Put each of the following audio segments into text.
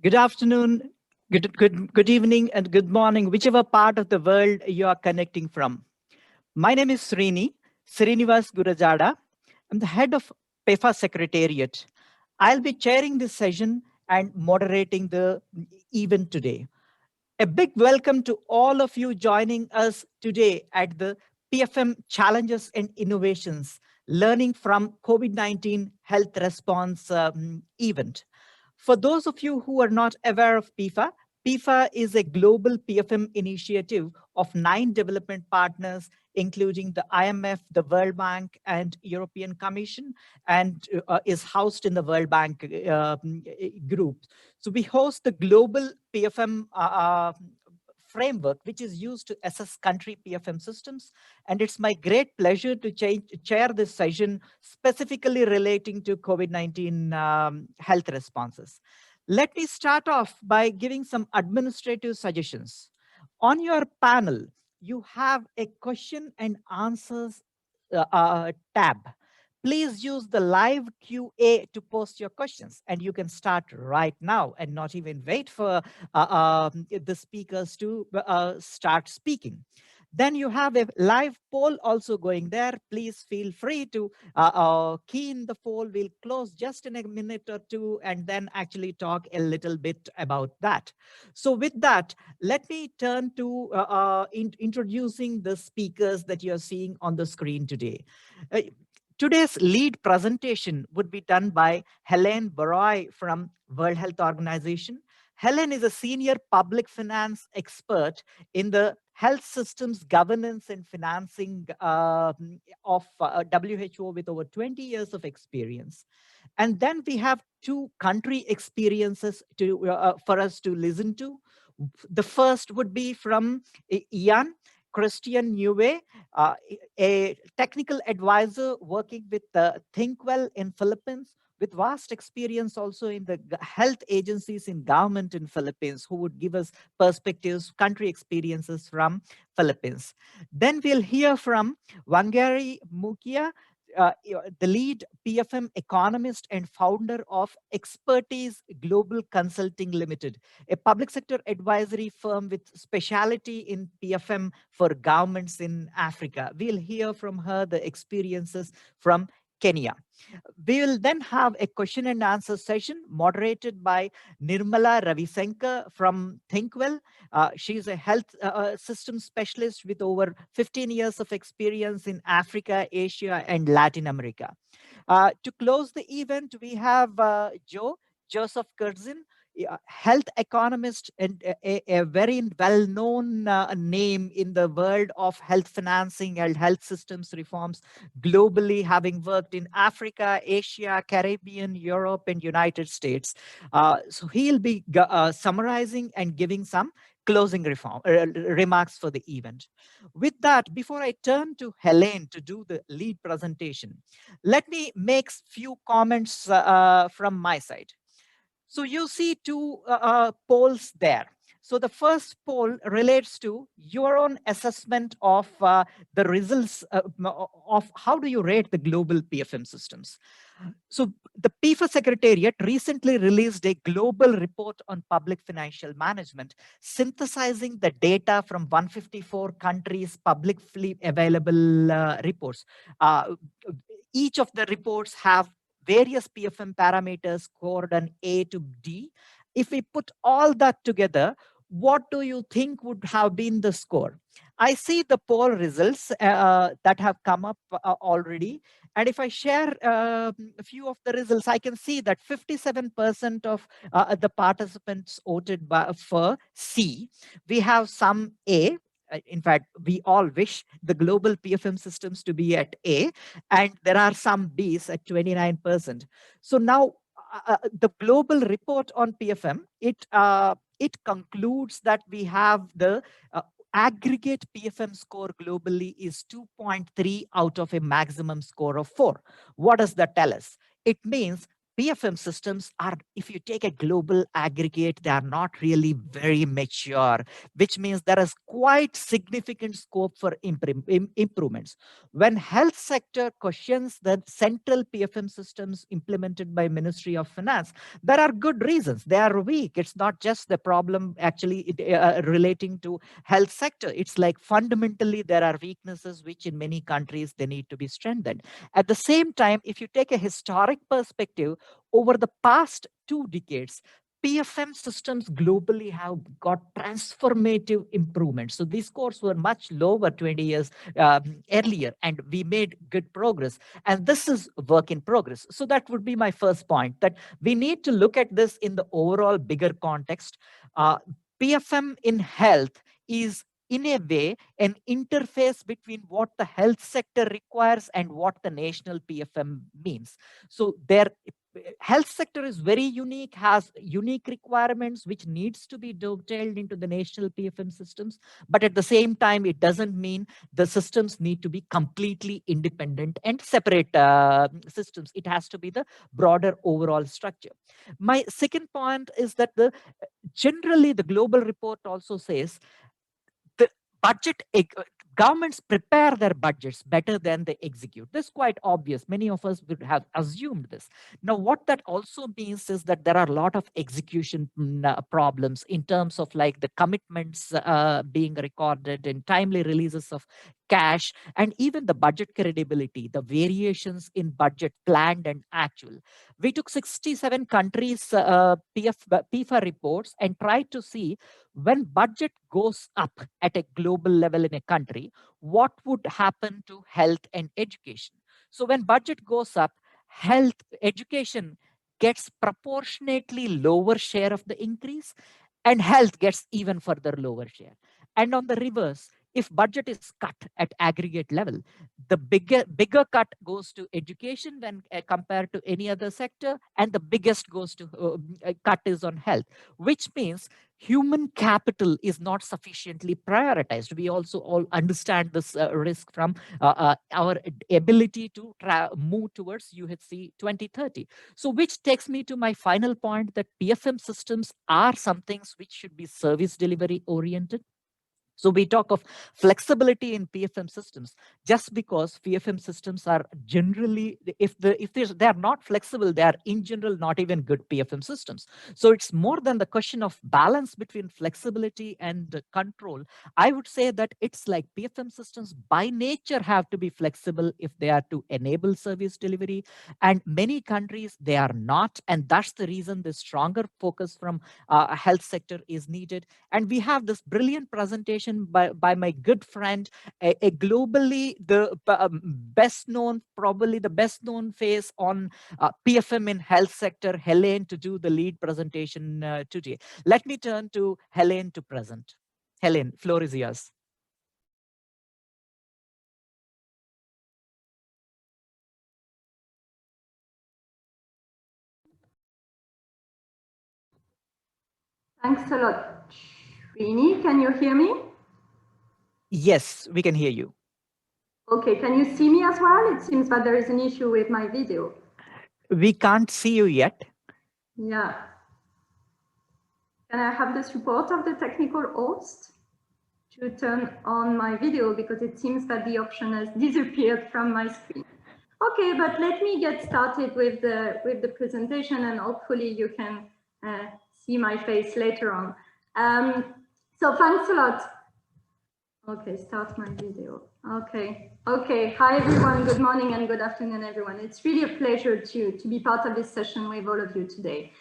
Good afternoon, good evening, and good morning, whichever part of the world you are connecting from. My name is Srinivas Gurajada. I'm the head of PEFA Secretariat. I'll be chairing this session and moderating the event today. A big welcome to all of you joining us today at the PFM Challenges and Innovations, learning from COVID-19 health response event. For those of you who are not aware of PIFA, PIFA is a global PFM initiative of 9 development partners, including the IMF, the World Bank, and European Commission, and is housed in the World Bank group. So we host the global PFM framework, which is used to assess country PFM systems. And it's my great pleasure to chair this session specifically relating to COVID-19 health responses. Let me start off by giving some administrative suggestions. On your panel, you have a question and answers tab. Please use the live QA to post your questions, and you can start right now and not even wait for the speakers to start speaking. Then you have a live poll also going there. Please feel free to key in the poll. We'll close just in a minute or two and then actually talk a little bit about that. So with that, let me turn to introducing the speakers that you're seeing on the screen today. Today's lead presentation would be done by Helene Baroy from World Health Organization. Helen is a senior public finance expert in the health systems governance and financing of WHO with over 20 years of experience. And then we have 2 country experiences for us to listen to. The first would be from Ian Christian Niue, a technical advisor working with ThinkWell in Philippines, with vast experience also in the health agencies in government in Philippines, who would give us perspectives, country experiences from Philippines. Then we'll hear from Wangari Mukia, the lead PFM economist and founder of Expertise Global Consulting Limited, a public sector advisory firm with specialty in PFM for governments in Africa. We'll hear from her the experiences from Kenya. We will then have a question and answer session moderated by Nirmala Ravisankar from ThinkWell. She's a health system specialist with over 15 years of experience in Africa, Asia, and Latin America. To close the event, we have Joseph Kurzin, a health economist and a very well-known name in the world of health financing and health systems reforms globally, having worked in Africa, Asia, Caribbean, Europe, and United States. So he'll be summarizing and giving some closing remarks for the event. With that, before I turn to Helene to do the lead presentation, let me make few comments from my side. So you see 2 polls there. So the first poll relates to your own assessment of the results of how do you rate the global PFM systems. So the PIFA Secretariat recently released a global report on public financial management, synthesizing the data from 154 countries' publicly available reports. Each of the reports have various PFM parameters scored on A to D. If we put all that together, what do you think would have been the score? I see the poll results that have come up already. And if I share a few of the results, I can see that 57% of the participants voted for C. We have some A. In fact, we all wish the global PFM systems to be at A, and there are some Bs at 29%. So now the global report on PFM, it concludes that we have the aggregate PFM score globally is 2.3 out of a maximum score of 4. What does that tell us? It means PFM systems are, if you take a global aggregate, they are not really very mature, which means there is quite significant scope for improvements. When health sector questions the central PFM systems implemented by Ministry of Finance, there are good reasons. They are weak. It's not just the problem actually relating to health sector. It's like fundamentally there are weaknesses which in many countries they need to be strengthened. At the same time, if you take a historic perspective, over the past 2 decades, PFM systems globally have got transformative improvements. So these scores were much lower 20 years earlier, and we made good progress. And this is work in progress. So that would be my first point, that we need to look at this in the overall bigger context. PFM in health is in a way an interface between what the health sector requires and what the national PFM means. So their health sector is very unique, has unique requirements which needs to be dovetailed into the national PFM systems. But at the same time, it doesn't mean the systems need to be completely independent and separate systems. It has to be the broader overall structure. My second point is that generally the global report also says the budget governments prepare their budgets better than they execute. This is quite obvious. Many of us would have assumed this. Now, what that also means is that there are a lot of execution problems in terms of like the commitments being recorded and timely releases of cash, and even the budget credibility, the variations in budget planned and actual. We took 67 countries PFA reports and tried to see when budget goes up at a global level in a country, what would happen to health and education? So when budget goes up, health, education gets proportionately lower share of the increase, and health gets even further lower share. And on the reverse, if budget is cut at aggregate level, the bigger cut goes to education when compared to any other sector, and the biggest goes to cut is on health, which means human capital is not sufficiently prioritized. We also all understand this risk from our ability to move towards UHC 2030. So which takes me to my final point, that PFM systems are some things which should be service delivery oriented. So we talk of flexibility in PFM systems just because PFM systems are generally, if they are not flexible, they are in general not even good PFM systems. So it's more than the question of balance between flexibility and control. I would say that it's like PFM systems by nature have to be flexible if they are to enable service delivery. And many countries, they are not. And that's the reason the stronger focus from health sector is needed. And we have this brilliant presentation by my good friend, a globally probably the best known face on PFM in health sector, Helene, to do the lead presentation today. Let me turn to Helene to present. Helene, floor is yours. Thanks a lot, Srini. Can you hear me? Yes, we can hear you. Okay, can you see me as well? It seems that there is an issue with my video. We can't see you yet. Yeah. Can I have the support of the technical host to turn on my video, because it seems that the option has disappeared from my screen. Okay, but let me get started with the presentation, and hopefully you can see my face later on. So thanks a lot. Okay, start my video. Okay. Hi, everyone. Good morning and good afternoon, everyone. It's really a pleasure to be part of this session with all of you today.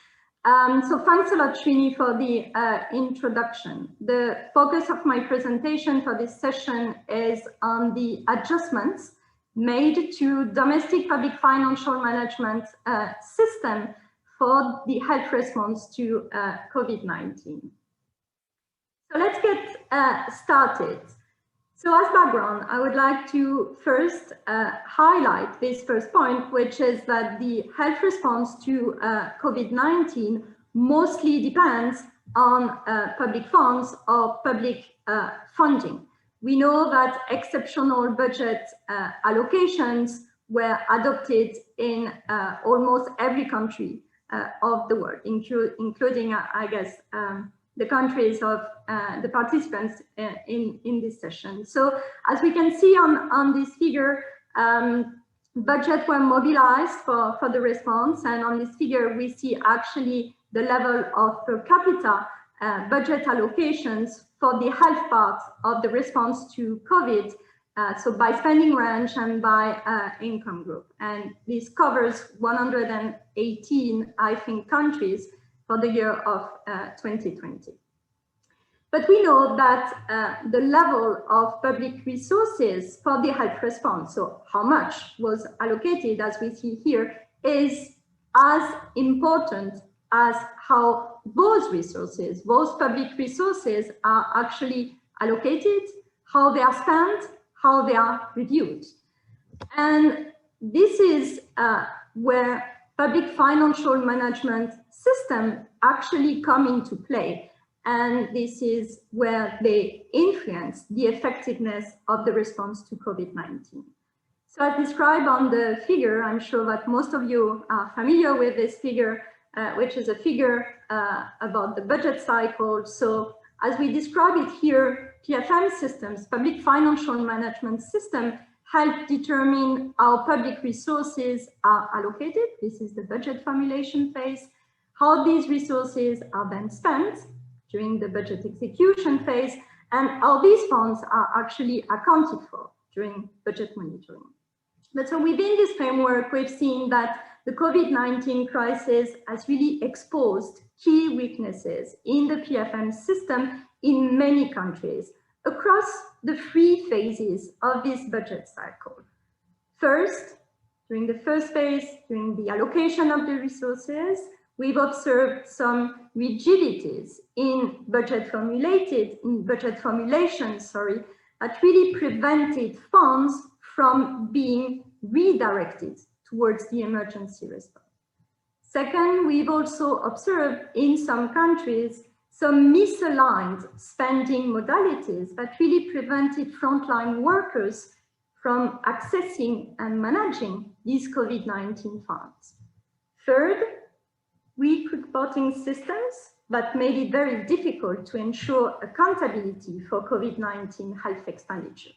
So thanks a lot, Srini, for the introduction. The focus of my presentation for this session is on the adjustments made to domestic public financial management system for the health response to COVID-19. So let's get started. So as background, I would like to first highlight this first point, which is that the health response to COVID-19 mostly depends on public funds or public funding. We know that exceptional budget allocations were adopted in almost every country of the world, including, I guess, the countries of the participants in this session. So as we can see on this figure, budgets were mobilized for the response. And on this figure, we see actually the level of per capita budget allocations for the health part of the response to COVID. So by spending range and by income group. And this covers 118, I think, countries for the year of 2020. But we know that the level of public resources for the health response, so how much was allocated, as we see here, is as important as how those resources, those public resources, are actually allocated, how they are spent, how they are reviewed. And this is where public financial management system actually come into play. And this is where they influence the effectiveness of the response to COVID-19. So as described on the figure, I'm sure that most of you are familiar with this figure, which is a figure about the budget cycle. So as we describe it here, PFM systems, public financial management system, help determine how public resources are allocated. This is the budget formulation phase. How these resources are then spent during the budget execution phase, and how these funds are actually accounted for during budget monitoring. But so within this framework, we've seen that the COVID-19 crisis has really exposed key weaknesses in the PFM system in many countries across the 3 phases of this budget cycle. First, during the first phase, during the allocation of the resources, we've observed some rigidities in budget formulation, that really prevented funds from being redirected towards the emergency response. Second, we've also observed in some countries some misaligned spending modalities that really prevented frontline workers from accessing and managing these COVID-19 funds. Third, weak reporting systems that made it very difficult to ensure accountability for COVID-19 health expenditure.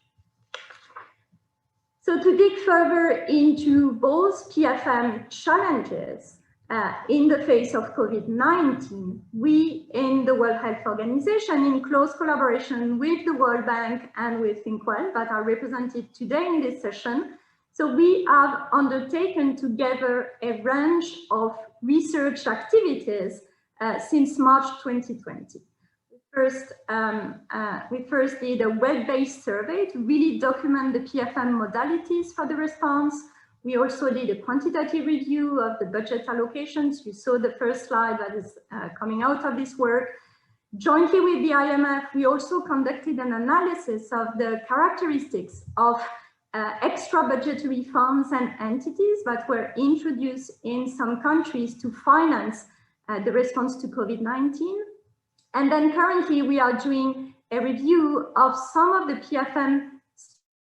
So to dig further into both PFM challenges in the face of COVID-19, we in the World Health Organization, in close collaboration with the World Bank and with Thinkwell that are represented today in this session, so we have undertaken together a range of research activities since March 2020. We first did a web-based survey to really document the PFM modalities for the response. We also did a quantitative review of the budget allocations. You saw the first slide that is coming out of this work. Jointly with the IMF, we also conducted an analysis of the characteristics of extra budgetary funds and entities that were introduced in some countries to finance the response to COVID-19. And then currently we are doing a review of some of the PFM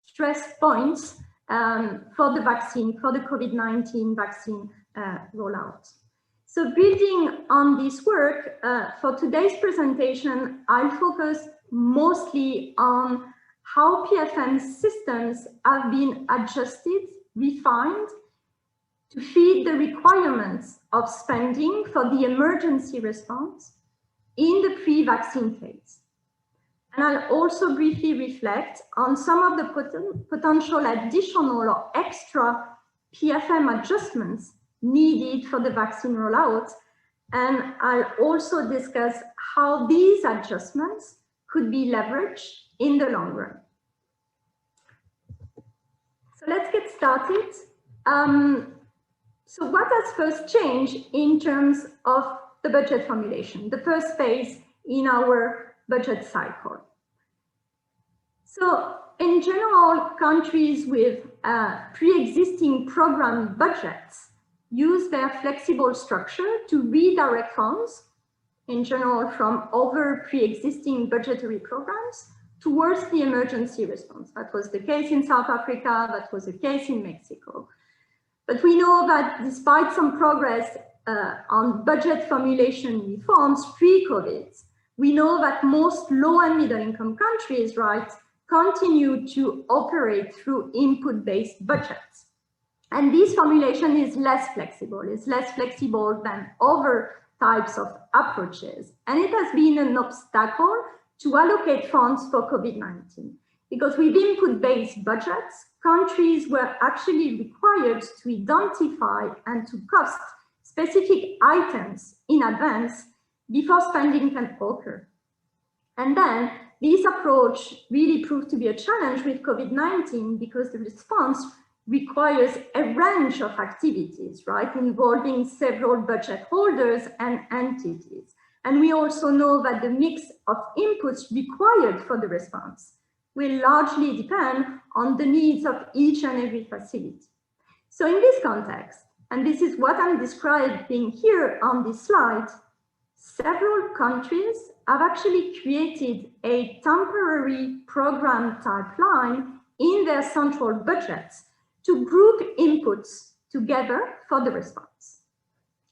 stress points for the vaccine, for the COVID-19 vaccine rollout. So building on this work, for today's presentation, I'll focus mostly on how PFM systems have been adjusted, refined, to feed the requirements of spending for the emergency response in the pre-vaccine phase. And I'll also briefly reflect on some of the potential additional or extra PFM adjustments needed for the vaccine rollout. And I'll also discuss how these adjustments could be leveraged in the long run. So let's get started. So what has first changed in terms of the budget formulation, the first phase in our budget cycle? So in general, countries with pre-existing program budgets use their flexible structure to redirect funds, in general from other pre-existing budgetary programs, towards the emergency response. That was the case in South Africa, that was the case in Mexico. But we know that despite some progress on budget formulation reforms pre-COVID, we know that most low and middle income countries, right, continue to operate through input-based budgets. And this formulation is less flexible. It's less flexible than other types of approaches. And it has been an obstacle to allocate funds for COVID-19. Because with input-based budgets, countries were actually required to identify and to cost specific items in advance before spending can occur. And then this approach really proved to be a challenge with COVID-19 because the response requires a range of activities, right, involving several budget holders and entities. And we also know that the mix of inputs required for the response will largely depend on the needs of each and every facility. So in this context, and this is what I'm describing here on this slide, several countries have actually created a temporary program type line in their central budgets to group inputs together for the response.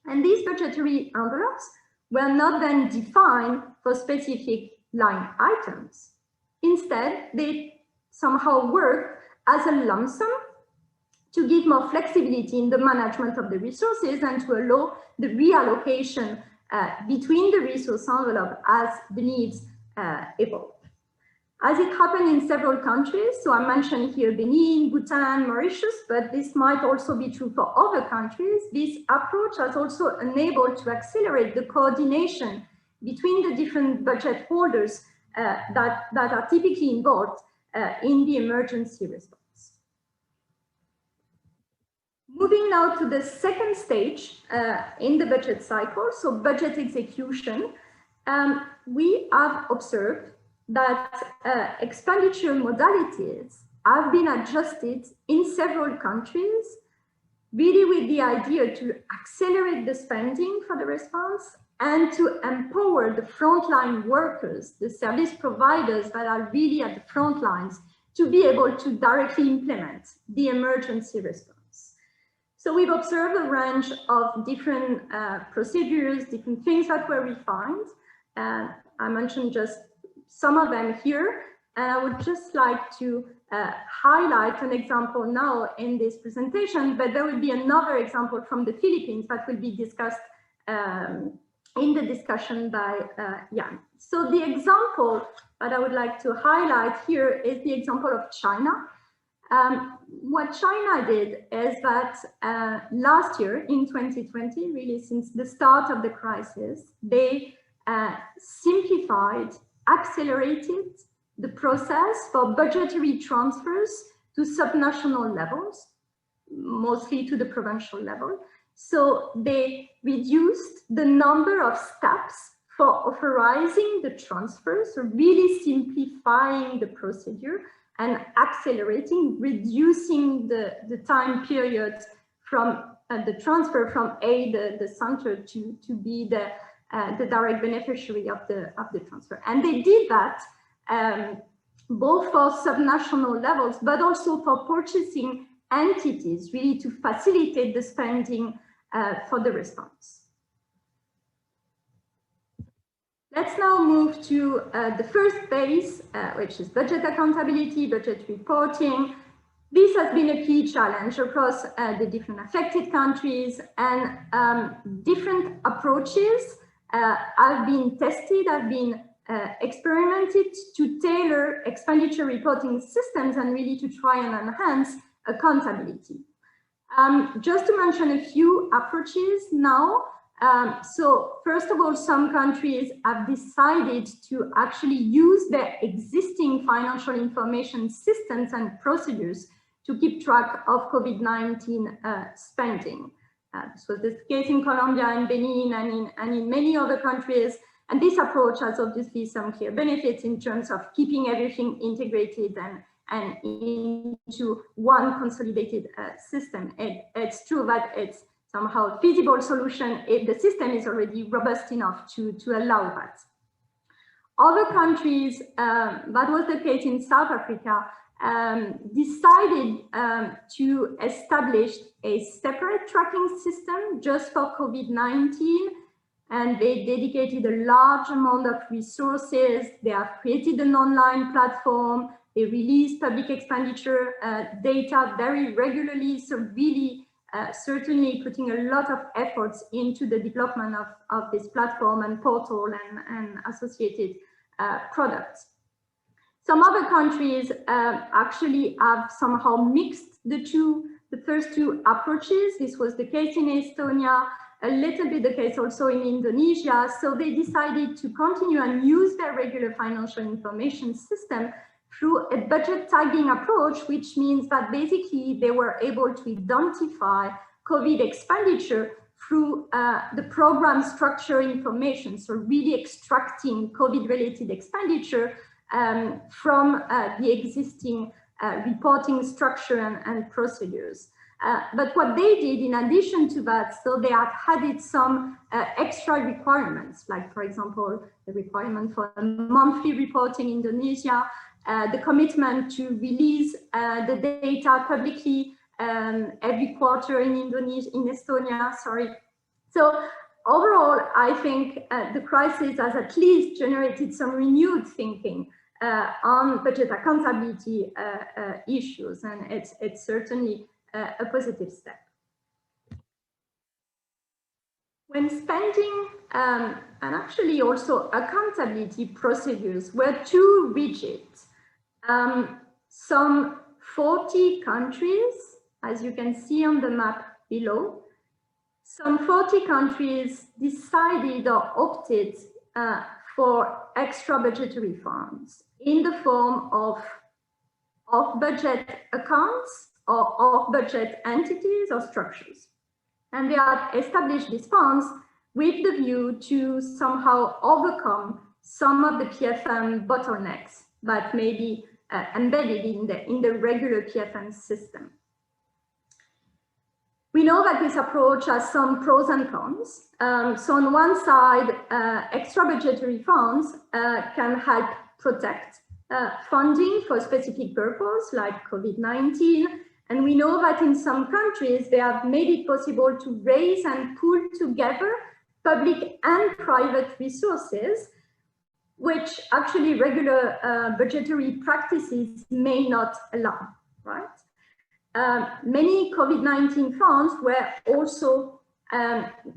And these budgetary envelopes were not then defined for specific line items. Instead, they somehow work as a lump sum to give more flexibility in the management of the resources and to allow the reallocation between the resource envelope as the needs evolve. As it happened in several countries, so I mentioned here Benin, Bhutan, Mauritius, but this might also be true for other countries, this approach has also enabled to accelerate the coordination between the different budget holders that are typically involved in the emergency response. Moving now to the second stage in the budget cycle, so budget execution, we have observed that expenditure modalities have been adjusted in several countries, really with the idea to accelerate the spending for the response and to empower the frontline workers, the service providers that are really at the front lines, to be able to directly implement the emergency response. So we've observed a range of different procedures, different things that were refined. I mentioned just some of them here, and I would just like to highlight an example now in this presentation, but there will be another example from the Philippines that will be discussed in the discussion by Jan. So the example that I would like to highlight here is the example of China. What China did is that last year in 2020, really since the start of the crisis, they simplified, accelerated the process for budgetary transfers to subnational levels, mostly to the provincial level. So they reduced the number of steps for authorizing the transfers, so really simplifying the procedure and accelerating, reducing the time period from the transfer from the center to be the direct beneficiary of the transfer. And they did that both for subnational levels, but also for purchasing entities, really to facilitate the spending for the response. Let's now move to the first phase, which is budget accountability, budget reporting. This has been a key challenge across the different affected countries, and different approaches have been tested, have been experimented to tailor expenditure reporting systems and really to try and enhance accountability. Just to mention a few approaches now. So first of all, some countries have decided to actually use their existing financial information systems and procedures to keep track of COVID-19 spending. This was the case in Colombia and Benin and in many other countries. And this approach has obviously some clear benefits in terms of keeping everything integrated and into one consolidated system. It's true that it's somehow a feasible solution if the system is already robust enough to allow that. Other countries, that was the case in South Africa, decided to establish a separate tracking system just for COVID-19, and they dedicated a large amount of resources. They have created an online platform. They release public expenditure data very regularly, so really certainly putting a lot of efforts into the development of this platform and portal and associated products. Some other countries actually have somehow mixed the first two approaches. This was the case in Estonia, a little bit the case also in Indonesia. So they decided to continue and use their regular financial information system through a budget tagging approach, which means that basically they were able to identify COVID expenditure through the program structure information. So really extracting COVID-related expenditure from the existing reporting structure and procedures. But what they did in addition to that, so they have added some extra requirements, like for example, the requirement for a monthly report in Indonesia, the commitment to release the data publicly every quarter in Estonia, sorry. So overall, I think the crisis has at least generated some renewed thinking on budget accountability issues, and it's certainly a positive step. When spending and actually also accountability procedures were too rigid, some 40 countries, as you can see on the map below, some 40 countries decided or opted for extra budgetary funds in the form of off-budget accounts or off-budget entities or structures. And they have established these funds with the view to somehow overcome some of the PFM bottlenecks that may be embedded in the regular PFM system. We know that this approach has some pros and cons. So on one side, extra budgetary funds can help protect funding for a specific purpose like COVID-19. And we know that in some countries, they have made it possible to raise and pool together public and private resources, which actually regular budgetary practices may not allow, right? Many COVID-19 funds were also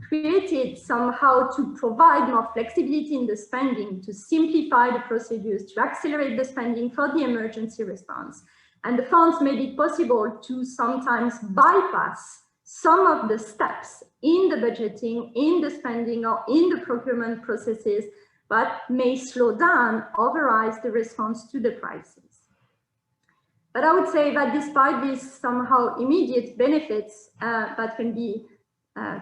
created somehow to provide more flexibility in the spending, to simplify the procedures, to accelerate the spending for the emergency response. And the funds made it possible to sometimes bypass some of the steps in the budgeting, in the spending, or in the procurement processes, but may slow down or override the response to the crisis. But I would say that despite these somehow immediate benefits that can be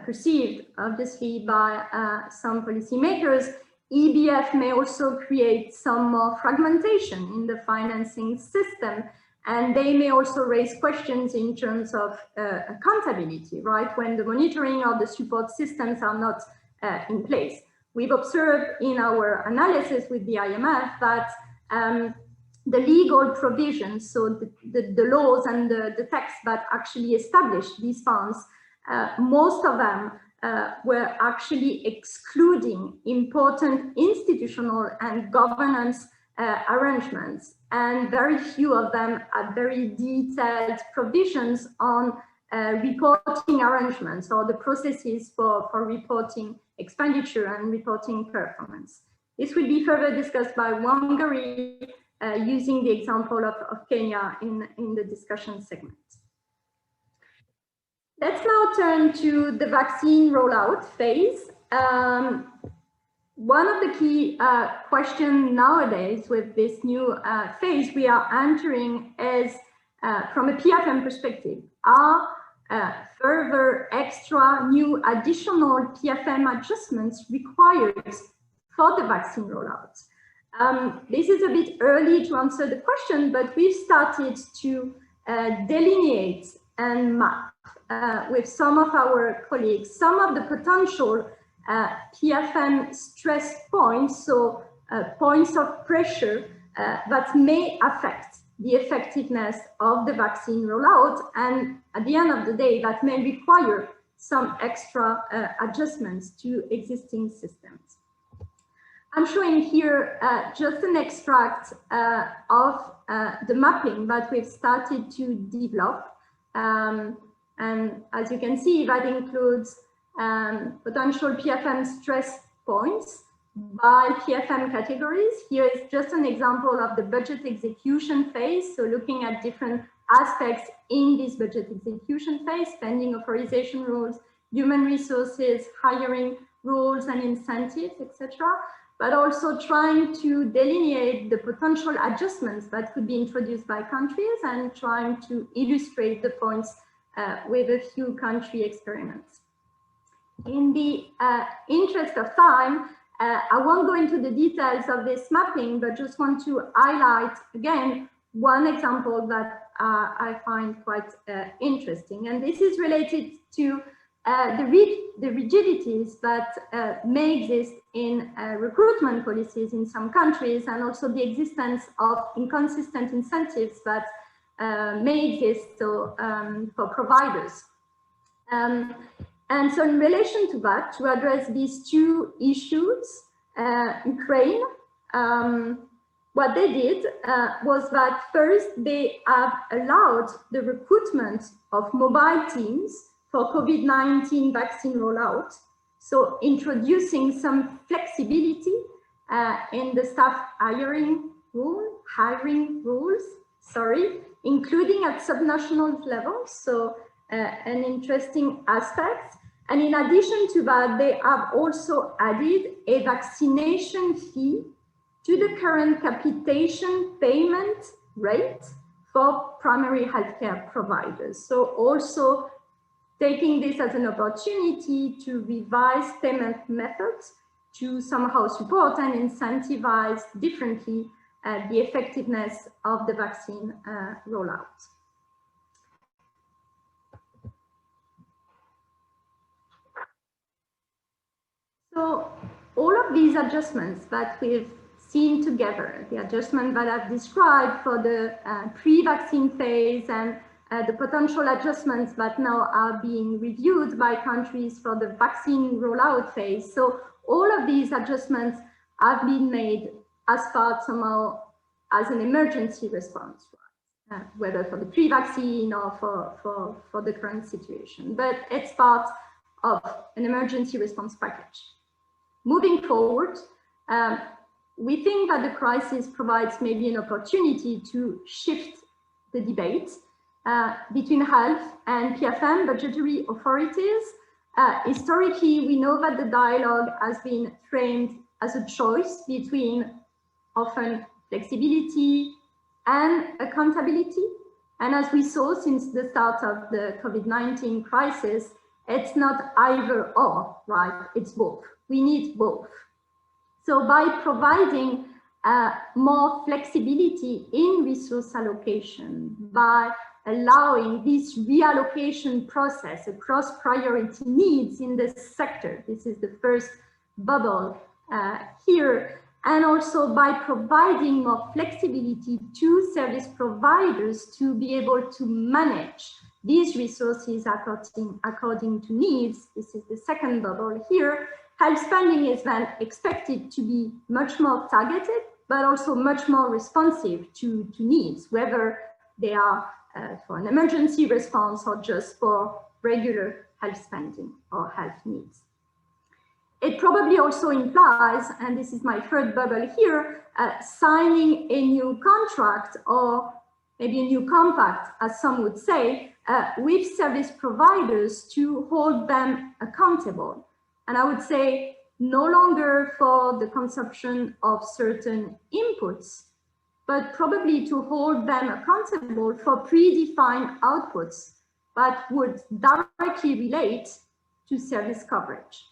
perceived, obviously, by some policymakers, EBF may also create some more fragmentation in the financing system, and they may also raise questions in terms of accountability, right? When the monitoring or the support systems are not in place. We've observed in our analysis with the IMF that the legal provisions, so the laws and the texts that actually establish these funds, most of them were actually excluding important institutional and governance arrangements, and very few of them had very detailed provisions on reporting arrangements or the processes for reporting expenditure and reporting performance. This will be further discussed by Wangari using the example of Kenya in the discussion segment. Let's now turn to the vaccine rollout phase. One of the key questions nowadays with this new phase we are entering is from a PFM perspective, are further extra new additional PFM adjustments required for the vaccine rollout? This is a bit early to answer the question, but we've started to delineate and map with some of our colleagues some of the potential PFM stress points, so points of pressure that may affect the effectiveness of the vaccine rollout, and at the end of the day, that may require some extra adjustments to existing systems. I'm showing here just an extract of the mapping that we've started to develop. And as you can see, that includes potential PFM stress points by PFM categories. Here is just an example of the budget execution phase. So looking at different aspects in this budget execution phase, spending authorization rules, human resources, hiring rules and incentives, etc. But also trying to delineate the potential adjustments that could be introduced by countries and trying to illustrate the points with a few country experiments. In the interest of time, I won't go into the details of this mapping, but just want to highlight again one example that I find quite interesting. And this is related to the rigidities that may exist in recruitment policies in some countries, and also the existence of inconsistent incentives that may exist for providers. And so in relation to that, to address these two issues, Ukraine, what they did was that first they have allowed the recruitment of mobile teams for COVID-19 vaccine rollout. So introducing some flexibility in the staff hiring rules, including at subnational levels. So an interesting aspect. And in addition to that, they have also added a vaccination fee to the current capitation payment rate for primary healthcare providers. So also taking this as an opportunity to revise payment methods to somehow support and incentivize differently the effectiveness of the vaccine rollout. So all of these adjustments that we've seen together, the adjustment that I've described for the pre-vaccine phase and the potential adjustments that now are being reviewed by countries for the vaccine rollout phase. So all of these adjustments have been made as part somehow as an emergency response, whether for the pre-vaccine or for the current situation, but it's part of an emergency response package. Moving forward, we think that the crisis provides maybe an opportunity to shift the debate between health and PFM budgetary authorities. Historically, we know that the dialogue has been framed as a choice between often flexibility and accountability. And as we saw since the start of the COVID-19 crisis, it's not either or, right? It's both. We need both. So by providing more flexibility in resource allocation, by allowing this reallocation process across priority needs in the sector, this is the first bubble here, and also by providing more flexibility to service providers to be able to manage these resources according to needs. This is the second bubble here. Health spending is then expected to be much more targeted, but also much more responsive to needs, whether they are for an emergency response or just for regular health spending or health needs. It probably also implies, and this is my third bubble here, signing a new contract or maybe a new compact, as some would say, with service providers to hold them accountable. And I would say no longer for the consumption of certain inputs, but probably to hold them accountable for predefined outputs that would directly relate to service coverage.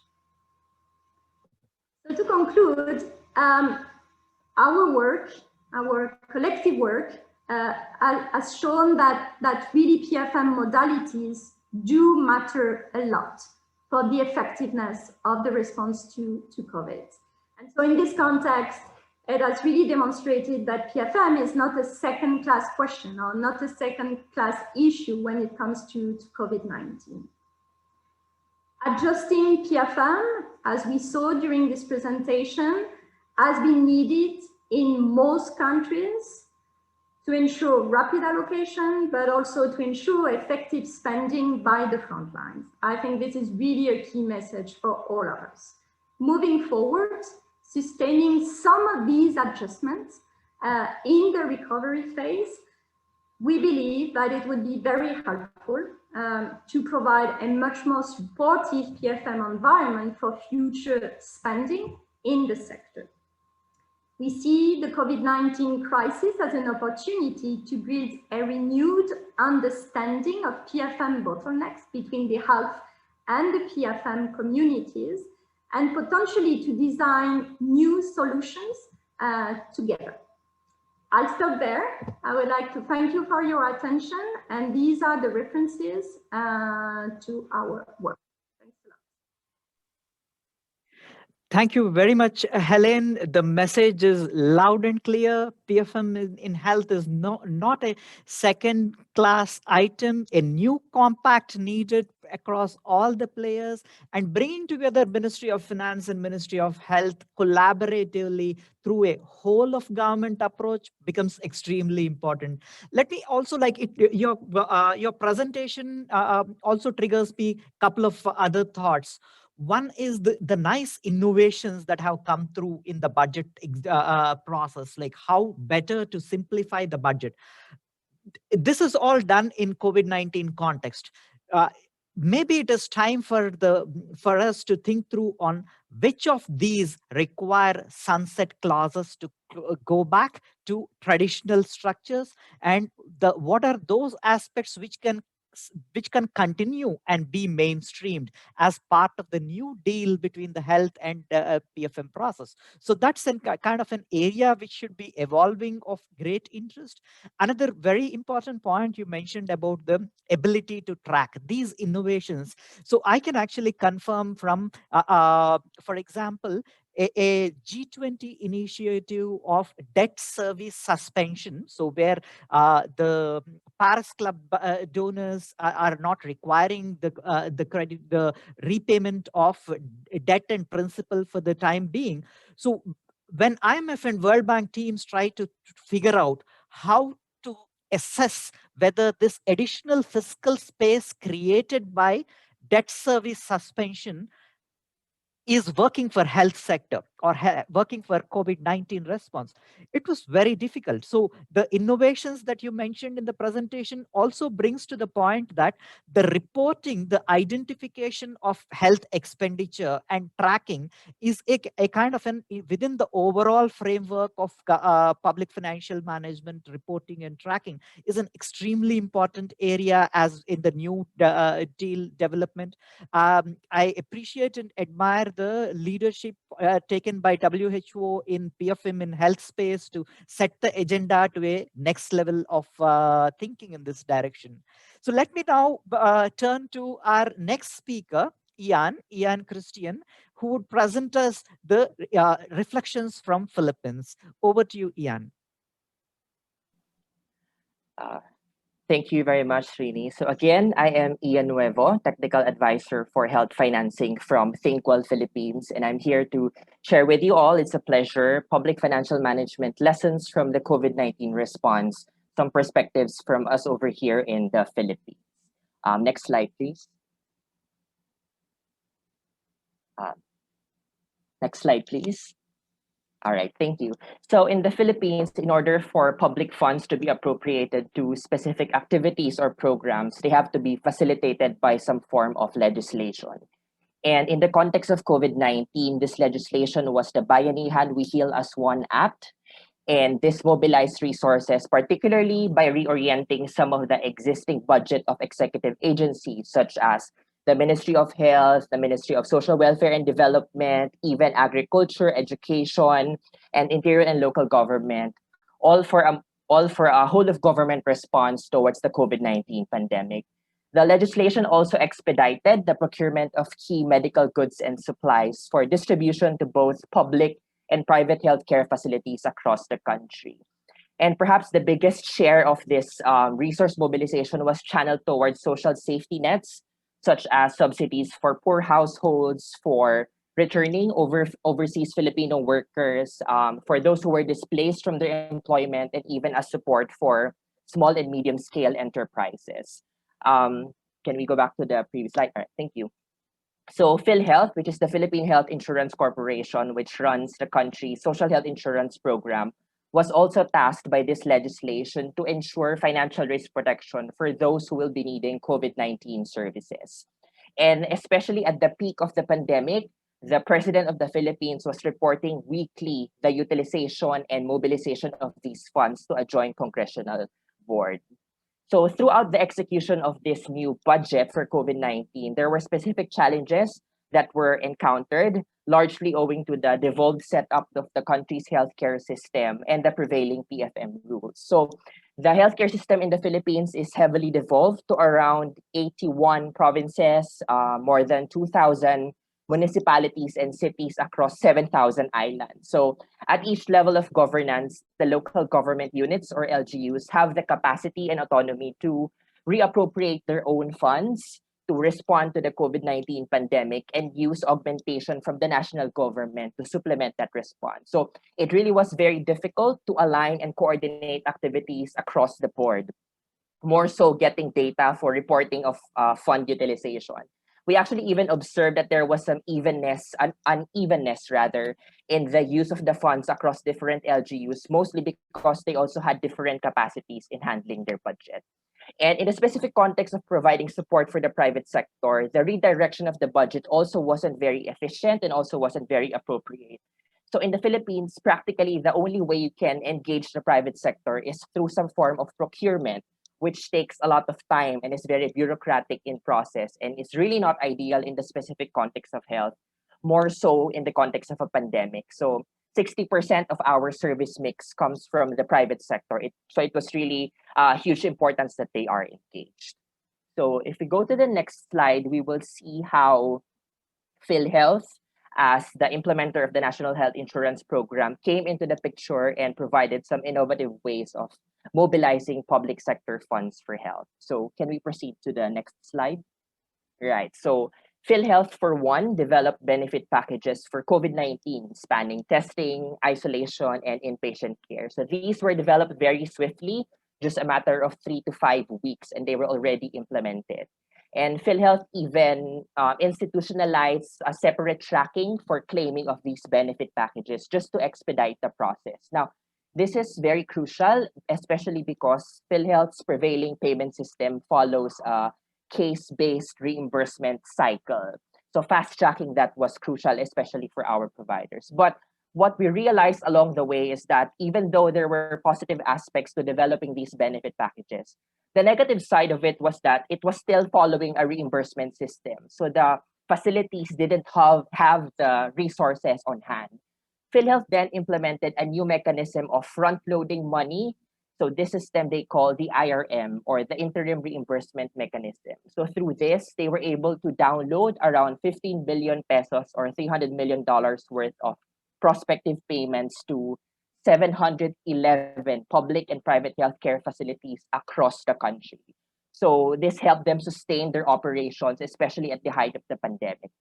So to conclude, our work, our collective work, has shown that really PFM modalities do matter a lot for the effectiveness of the response to COVID. And so in this context, it has really demonstrated that PFM is not a second-class question or not a second-class issue when it comes to COVID-19. Adjusting PFM, as we saw during this presentation, has been needed in most countries to ensure rapid allocation, but also to ensure effective spending by the front lines. I think this is really a key message for all of us. Moving forward, sustaining some of these adjustments in the recovery phase, we believe that it would be very helpful to provide a much more supportive PFM environment for future spending in the sector. We see the COVID-19 crisis as an opportunity to build a renewed understanding of PFM bottlenecks between the health and the PFM communities, and potentially to design new solutions together. I'll stop there. I would like to thank you for your attention, and these are the references to our work. Thanks a lot. Thank you very much, Helen. The message is loud and clear. PFM in health is not a second-class item, a new compact needed across all the players, and bringing together Ministry of Finance and Ministry of Health collaboratively through a whole of government approach becomes extremely important. Let me also your presentation also triggers me a couple of other thoughts. One is the nice innovations that have come through in the budget process, like how better to simplify the budget. This is all done in COVID-19 context. Maybe it is time for us to think through on which of these require sunset clauses to go back to traditional structures, and what are those aspects which can continue and be mainstreamed as part of the new deal between the health and PFM process. So that's kind of an area which should be evolving of great interest. Another very important point you mentioned about the ability to track these innovations. So I can actually confirm from, for example, a G20 initiative of debt service suspension. So where the Paris Club donors are not requiring the repayment of debt and principal for the time being. So when IMF and World Bank teams try to figure out how to assess whether this additional fiscal space created by debt service suspension is working for health sector or working for COVID-19 response, it was very difficult. So the innovations that you mentioned in the presentation also brings to the point that the reporting, the identification of health expenditure and tracking is a kind of within the overall framework of public financial management, reporting and tracking is an extremely important area as in the new deal development. I appreciate and admire the leadership taken by WHO in PFM in health space to set the agenda to a next level of thinking in this direction. So let me now turn to our next speaker, Ian Christian, who would present us the reflections from Philippines. Over to you, Ian. Thank you very much, Srini. So again, I am Ian Nuevo, Technical Advisor for Health Financing from ThinkWell Philippines, and I'm here to share with you all, it's a pleasure, public financial management lessons from the COVID-19 response, some perspectives from us over here in the Philippines. Next slide, please. Next slide, please. All right, thank you. So in the Philippines, in order for public funds to be appropriated to specific activities or programs, they have to be facilitated by some form of legislation. And in the context of COVID-19, this legislation was the Bayanihan We Heal as One Act. And this mobilized resources, particularly by reorienting some of the existing budget of executive agencies, such as the Ministry of Health, the Ministry of Social Welfare and Development, even agriculture, education, and interior and local government, all for a whole of government response towards the COVID-19 pandemic. The legislation also expedited the procurement of key medical goods and supplies for distribution to both public and private healthcare facilities across the country. And perhaps the biggest share of this resource mobilization was channeled towards social safety nets, such as subsidies for poor households, for returning overseas Filipino workers, for those who were displaced from their employment, and even as support for small and medium scale enterprises. Can we go back to the previous slide? All right, thank you. So PhilHealth, which is the Philippine Health Insurance Corporation, which runs the country's social health insurance program, was also tasked by this legislation to ensure financial risk protection for those who will be needing COVID-19 services. And especially at the peak of the pandemic, the President of the Philippines was reporting weekly the utilization and mobilization of these funds to a joint congressional board. So throughout the execution of this new budget for COVID-19, there were specific challenges that were encountered, largely owing to the devolved setup of the country's healthcare system and the prevailing PFM rules. So the healthcare system in the Philippines is heavily devolved to around 81 provinces, more than 2,000 municipalities and cities across 7,000 islands. So at each level of governance, the local government units or LGUs have the capacity and autonomy to reappropriate their own funds to respond to the COVID-19 pandemic and use augmentation from the national government to supplement that response. So it really was very difficult to align and coordinate activities across the board, more so getting data for reporting of fund utilization. We actually even observed that there was some unevenness rather, in the use of the funds across different LGUs, mostly because they also had different capacities in handling their budget. And in the specific context of providing support for the private sector, the redirection of the budget also wasn't very efficient and also wasn't very appropriate. So in the Philippines, practically the only way you can engage the private sector is through some form of procurement, which takes a lot of time and is very bureaucratic in process and is really not ideal in the specific context of health, more so in the context of a pandemic. So 60% of our service mix comes from the private sector. So it was really huge importance that they are engaged. So if we go to the next slide, we will see how PhilHealth, as the implementer of the National Health Insurance Program, came into the picture and provided some innovative ways of mobilizing public sector funds for health. So can we proceed to the next slide? Right. So PhilHealth, for one, developed benefit packages for COVID-19, spanning testing, isolation, and inpatient care. So these were developed very swiftly, just a matter of 3 to 5 weeks, and they were already implemented. And PhilHealth even institutionalized a separate tracking for claiming of these benefit packages just to expedite the process. Now, this is very crucial, especially because PhilHealth's prevailing payment system follows a case-based reimbursement cycle. So fast-tracking that was crucial, especially for our providers. But what we realized along the way is that even though there were positive aspects to developing these benefit packages, the negative side of it was that it was still following a reimbursement system. So the facilities didn't have the resources on hand. PhilHealth then implemented a new mechanism of front-loading money. So this system they call the IRM, or the Interim Reimbursement Mechanism. So through this, they were able to download around 15 billion pesos or $300 million worth of prospective payments to 711 public and private healthcare facilities across the country. So this helped them sustain their operations, especially at the height of the pandemic.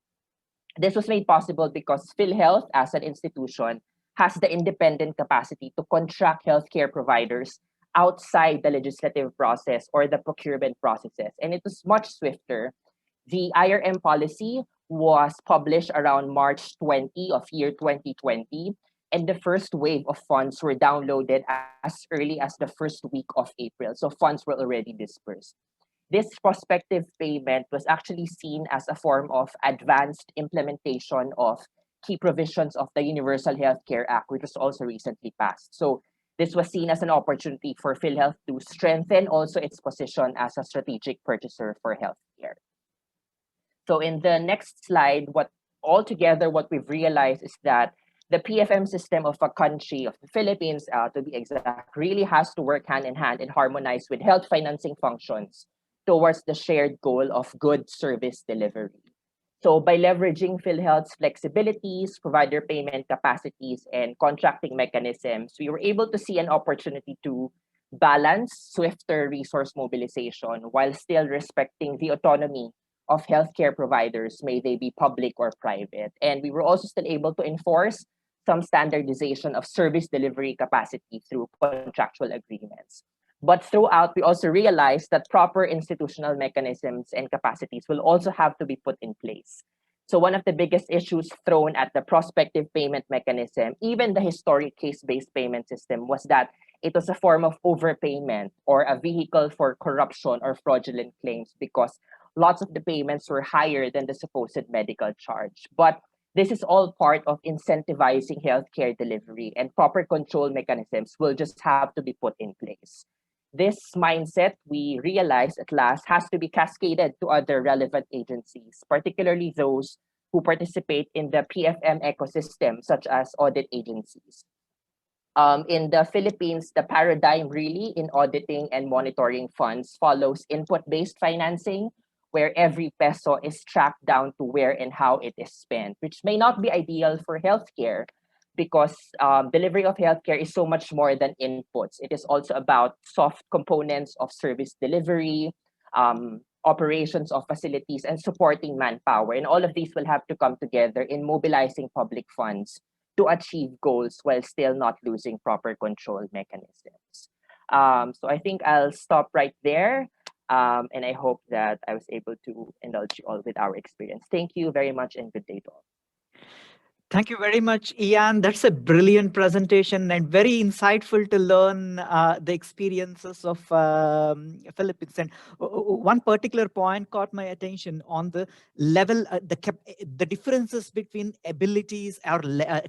This was made possible because PhilHealth, as an institution, has the independent capacity to contract healthcare providers outside the legislative process or the procurement processes. And it was much swifter. The IRM policy was published around March 20 of year 2020, and the first wave of funds were downloaded as early as the first week of April. So funds were already dispersed. This prospective payment was actually seen as a form of advanced implementation of key provisions of the Universal Healthcare Act, which was also recently passed. So this was seen as an opportunity for PhilHealth to strengthen also its position as a strategic purchaser for healthcare. So in the next slide, what we've realized is that the PFM system of a country, of the Philippines, to be exact, really has to work hand in hand and harmonize with health financing functions towards the shared goal of good service delivery. So by leveraging PhilHealth's flexibilities, provider payment capacities, and contracting mechanisms, we were able to see an opportunity to balance swifter resource mobilization while still respecting the autonomy of healthcare providers, may they be public or private. And we were also still able to enforce some standardization of service delivery capacity through contractual agreements. But throughout, we also realized that proper institutional mechanisms and capacities will also have to be put in place. So one of the biggest issues thrown at the prospective payment mechanism, even the historic case-based payment system, was that it was a form of overpayment or a vehicle for corruption or fraudulent claims because lots of the payments were higher than the supposed medical charge. But this is all part of incentivizing healthcare delivery, and proper control mechanisms will just have to be put in place. This mindset, we realize at last, has to be cascaded to other relevant agencies, particularly those who participate in the PFM ecosystem, such as audit agencies. In the Philippines, the paradigm really in auditing and monitoring funds follows input-based financing, where every peso is tracked down to where and how it is spent, which may not be ideal for healthcare because delivery of healthcare is so much more than inputs. It is also about soft components of service delivery, operations of facilities, and supporting manpower. And all of these will have to come together in mobilizing public funds to achieve goals while still not losing proper control mechanisms. So I think I'll stop right there. And I hope that I was able to indulge you all with our experience. Thank you very much and good day to all. Thank you very much, Ian. That's a brilliant presentation and very insightful to learn the experiences of Philippines. And one particular point caught my attention on the level, the differences between abilities or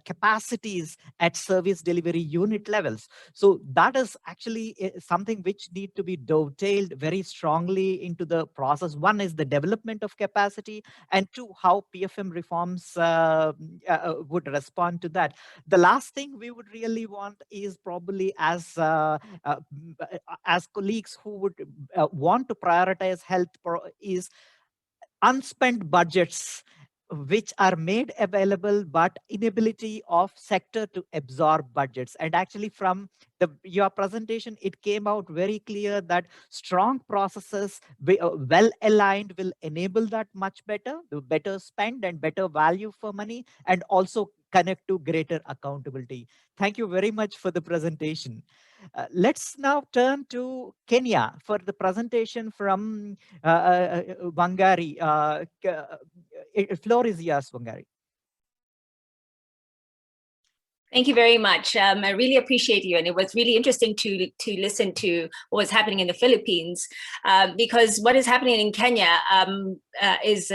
capacities at service delivery unit levels. So that is actually something which need to be dovetailed very strongly into the process. One is the development of capacity, and two, how PFM reforms would respond to that. The last thing we would really want is probably as colleagues who would want to prioritize health is unspent budgets which are made available, but inability of sector to absorb budgets. And actually from your presentation, it came out very clear that strong processes, well aligned, will enable that much better, the better spend and better value for money, and also connect to greater accountability. Thank you very much for the presentation. Let's now turn to Kenya for the presentation from Wangari. Floor is yours, Wangari. Thank you very much. I really appreciate you, and it was really interesting to listen to what was happening in the Philippines, because what is happening in Kenya is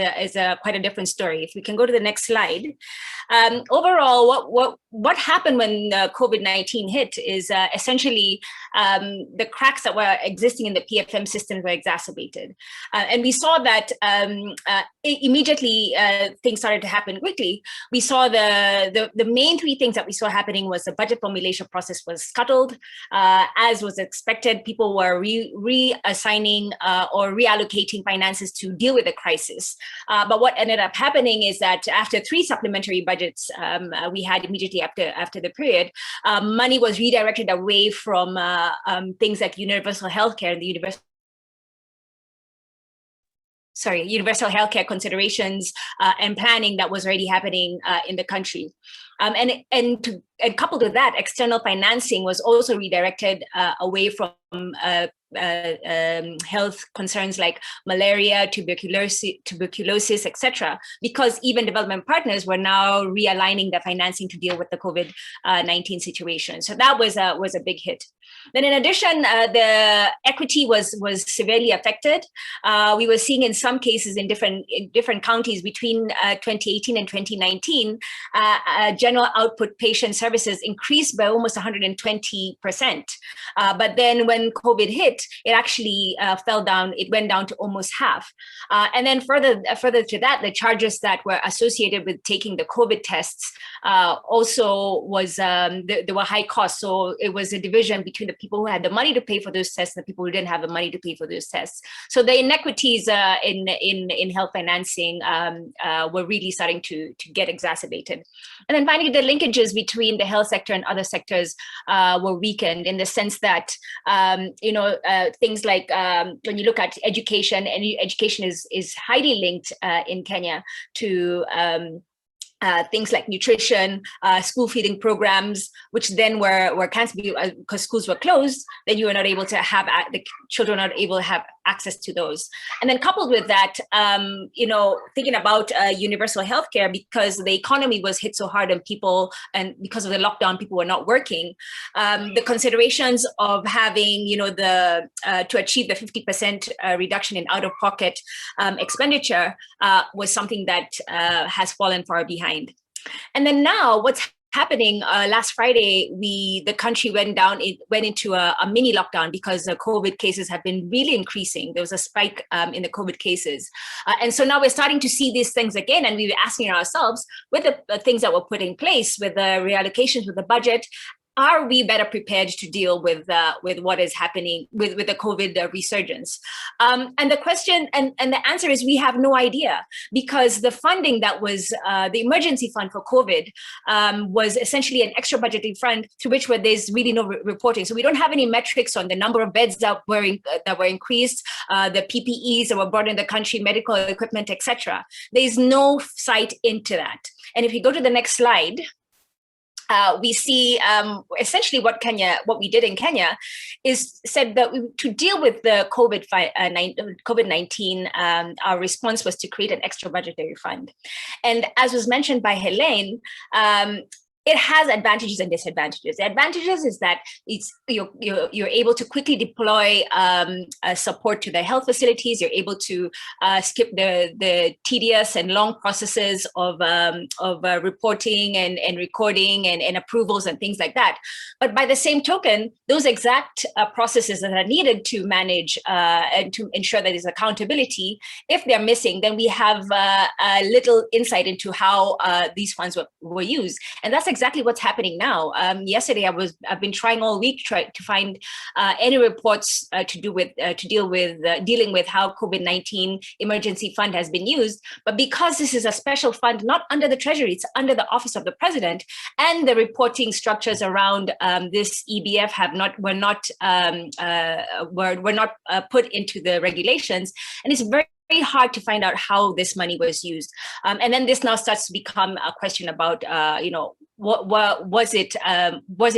quite a different story. If we can go to the next slide. Overall, what happened when COVID-19 hit is essentially the cracks that were existing in the PFM system were exacerbated, and we saw that immediately things started to happen quickly. We saw the main three things that we saw happening was the budget formulation process was scuttled. As was expected, people were reassigning or reallocating finances to deal with the crisis. But what ended up happening is that after 3 supplementary budgets we had immediately after the period, money was redirected away from things like universal healthcare and the universal healthcare considerations and planning that was already happening in the country. And coupled with that, external financing was also redirected away from health concerns like malaria, tuberculosis, etc., because even development partners were now realigning their financing to deal with the COVID-19 situation. So that was a big hit. Then in addition, the equity was severely affected. We were seeing in some cases in different counties between 2018 and 2019, general output patient services increased by almost 120%. But then when COVID hit, it actually fell down. It went down to almost half. And then further to that, the charges that were associated with taking the COVID tests also was, there were high costs. So it was a division between the people who had the money to pay for those tests and the people who didn't have the money to pay for those tests. So the inequities in health financing were really starting to get exacerbated. And then finally, the linkages between the health sector and other sectors were weakened, in the sense that, things like when you look at education, and education is highly linked in Kenya to things like nutrition, school feeding programs, which then were cancelled because schools were closed. Then you were not able to have, the children were not able to have access to those. And then coupled with that, thinking about universal healthcare, because the economy was hit so hard and because of the lockdown, people were not working. The considerations of having, to achieve the 50% reduction in out-of-pocket expenditure was something that has fallen far behind. And then now what's happening, last Friday, the country went into a mini lockdown because the COVID cases have been really increasing. There was a spike in the COVID cases. And so now we're starting to see these things again, and we were asking ourselves, with the things that were put in place, with the reallocations, with the budget, are we better prepared to deal with what is happening with the COVID resurgence? And the question and the answer is we have no idea, because the funding that was the emergency fund for COVID was essentially an extra budgeting fund to which there's really no reporting. So we don't have any metrics on the number of beds that were increased, the PPEs that were brought in the country, medical equipment, etc. There's no sight into that. And if you go to the next slide, we see essentially what we did in Kenya is said that to deal with the COVID-19, our response was to create an extra budgetary fund. And as was mentioned by Helene, it has advantages and disadvantages. The advantages is that you're able to quickly deploy support to the health facilities. You're able to skip the tedious and long processes of reporting and recording and approvals and things like that. But by the same token, those exact processes that are needed to manage and to ensure that there's accountability, if they're missing, then we have little insight into how these funds were used. And that's exactly what's happening now. Yesterday, I've been trying all week to find any reports to dealing with how COVID-19 emergency fund has been used. But because this is a special fund, not under the Treasury, it's under the Office of the President, and the reporting structures around this EBF were not put into the regulations, and it's very hard to find out how this money was used. And then this now starts to become a question about, what was it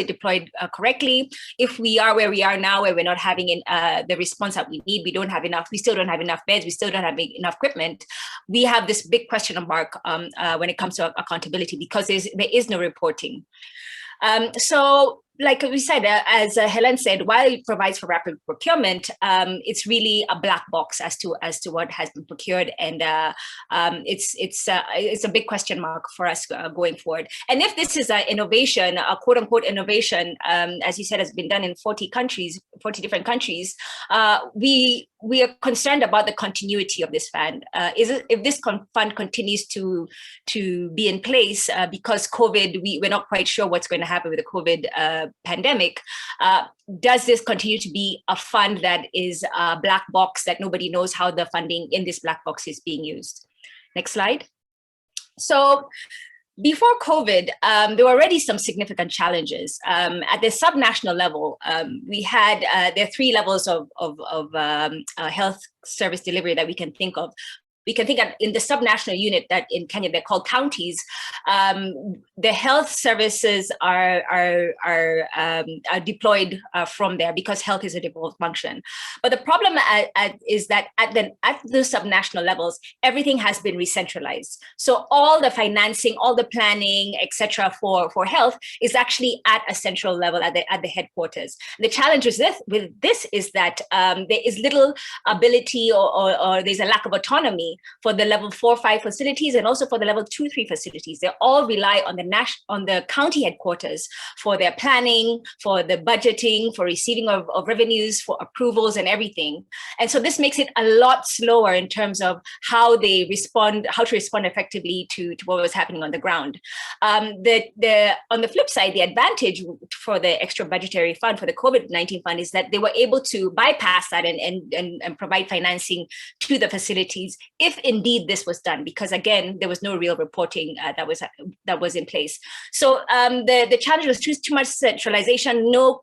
deployed correctly? If we are where we are now, where we're not having the response that we need, we still don't have enough beds, we still don't have enough equipment. We have this big question mark when it comes to accountability, because there is no reporting. So, like we said, as Helen said, while it provides for rapid procurement, it's really a black box as to what has been procured, and it's a big question mark for us going forward. And if this is an innovation, a quote unquote innovation, as you said, has been done in 40 different countries, we are concerned about the continuity of this fund. If this fund continues to be in place because COVID, we're not quite sure what's going to happen with the COVID pandemic, does this continue to be a fund that is a black box that nobody knows how the funding in this black box is being used? Next slide. So before COVID, there were already some significant challenges. At the subnational level, we had, there are three levels of health service delivery that we can think of. We can think of in the subnational unit that in Kenya, they're called counties. The health services are deployed from there because health is a devolved function. But the problem is that at the subnational levels, everything has been re-centralized. So all the financing, all the planning, etc., for health is actually at a central level at the headquarters. The challenge with this is that there is little ability or there's a lack of autonomy money for the level 4-5 facilities and also for the level 2-3 facilities. They all rely on the county headquarters for their planning, for the budgeting, for receiving of revenues, for approvals and everything. And so this makes it a lot slower in terms of how to respond effectively to what was happening on the ground. On the flip side, the advantage for the extra budgetary fund, for the COVID-19 fund, is that they were able to bypass that and provide financing to the facilities if indeed this was done, because again, there was no real reporting that was in place. So the challenge was too much centralization, no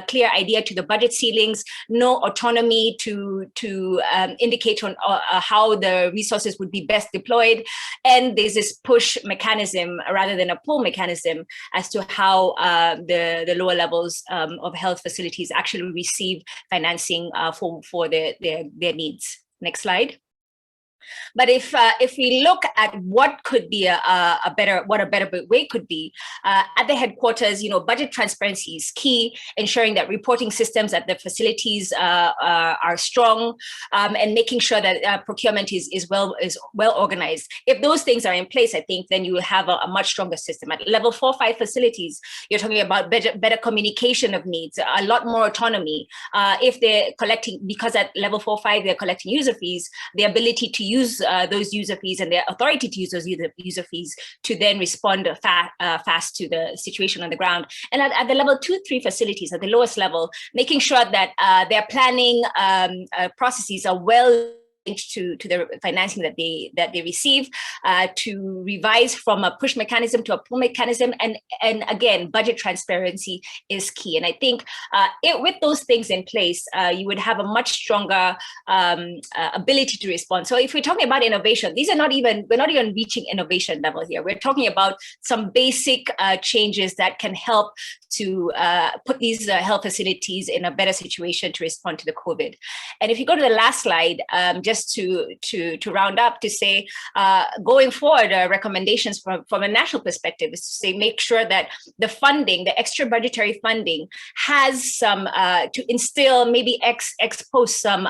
clear idea to the budget ceilings, no autonomy to indicate on how the resources would be best deployed, and there's this push mechanism rather than a pull mechanism as to how the lower levels of health facilities actually receive financing for their needs. Next slide. But if we look at what could be a better way could be, at the headquarters, budget transparency is key, ensuring that reporting systems at the facilities are strong, and making sure that procurement is well organized. If those things are in place, I think then you will have a much stronger system. At level 4-5 facilities, you're talking about better communication of needs, a lot more autonomy. If they're collecting, because at level 4-5 they're collecting user fees, the ability to use those user fees and their authority to use those user fees to then respond fast to the situation on the ground. And at the level 2-3 facilities, at the lowest level, making sure that their planning processes are well to the financing that they receive, to revise from a push mechanism to a pull mechanism, and again, budget transparency is key. And I think with those things in place, you would have a much stronger ability to respond. So if we're talking about innovation, we're not even reaching innovation level here. We're talking about some basic changes that can help to put these health facilities in a better situation to respond to the COVID. And if you go to the last slide, just to round up, to say going forward, recommendations from a national perspective is to say make sure that the funding, the extra budgetary funding, has some to instill, maybe ex post some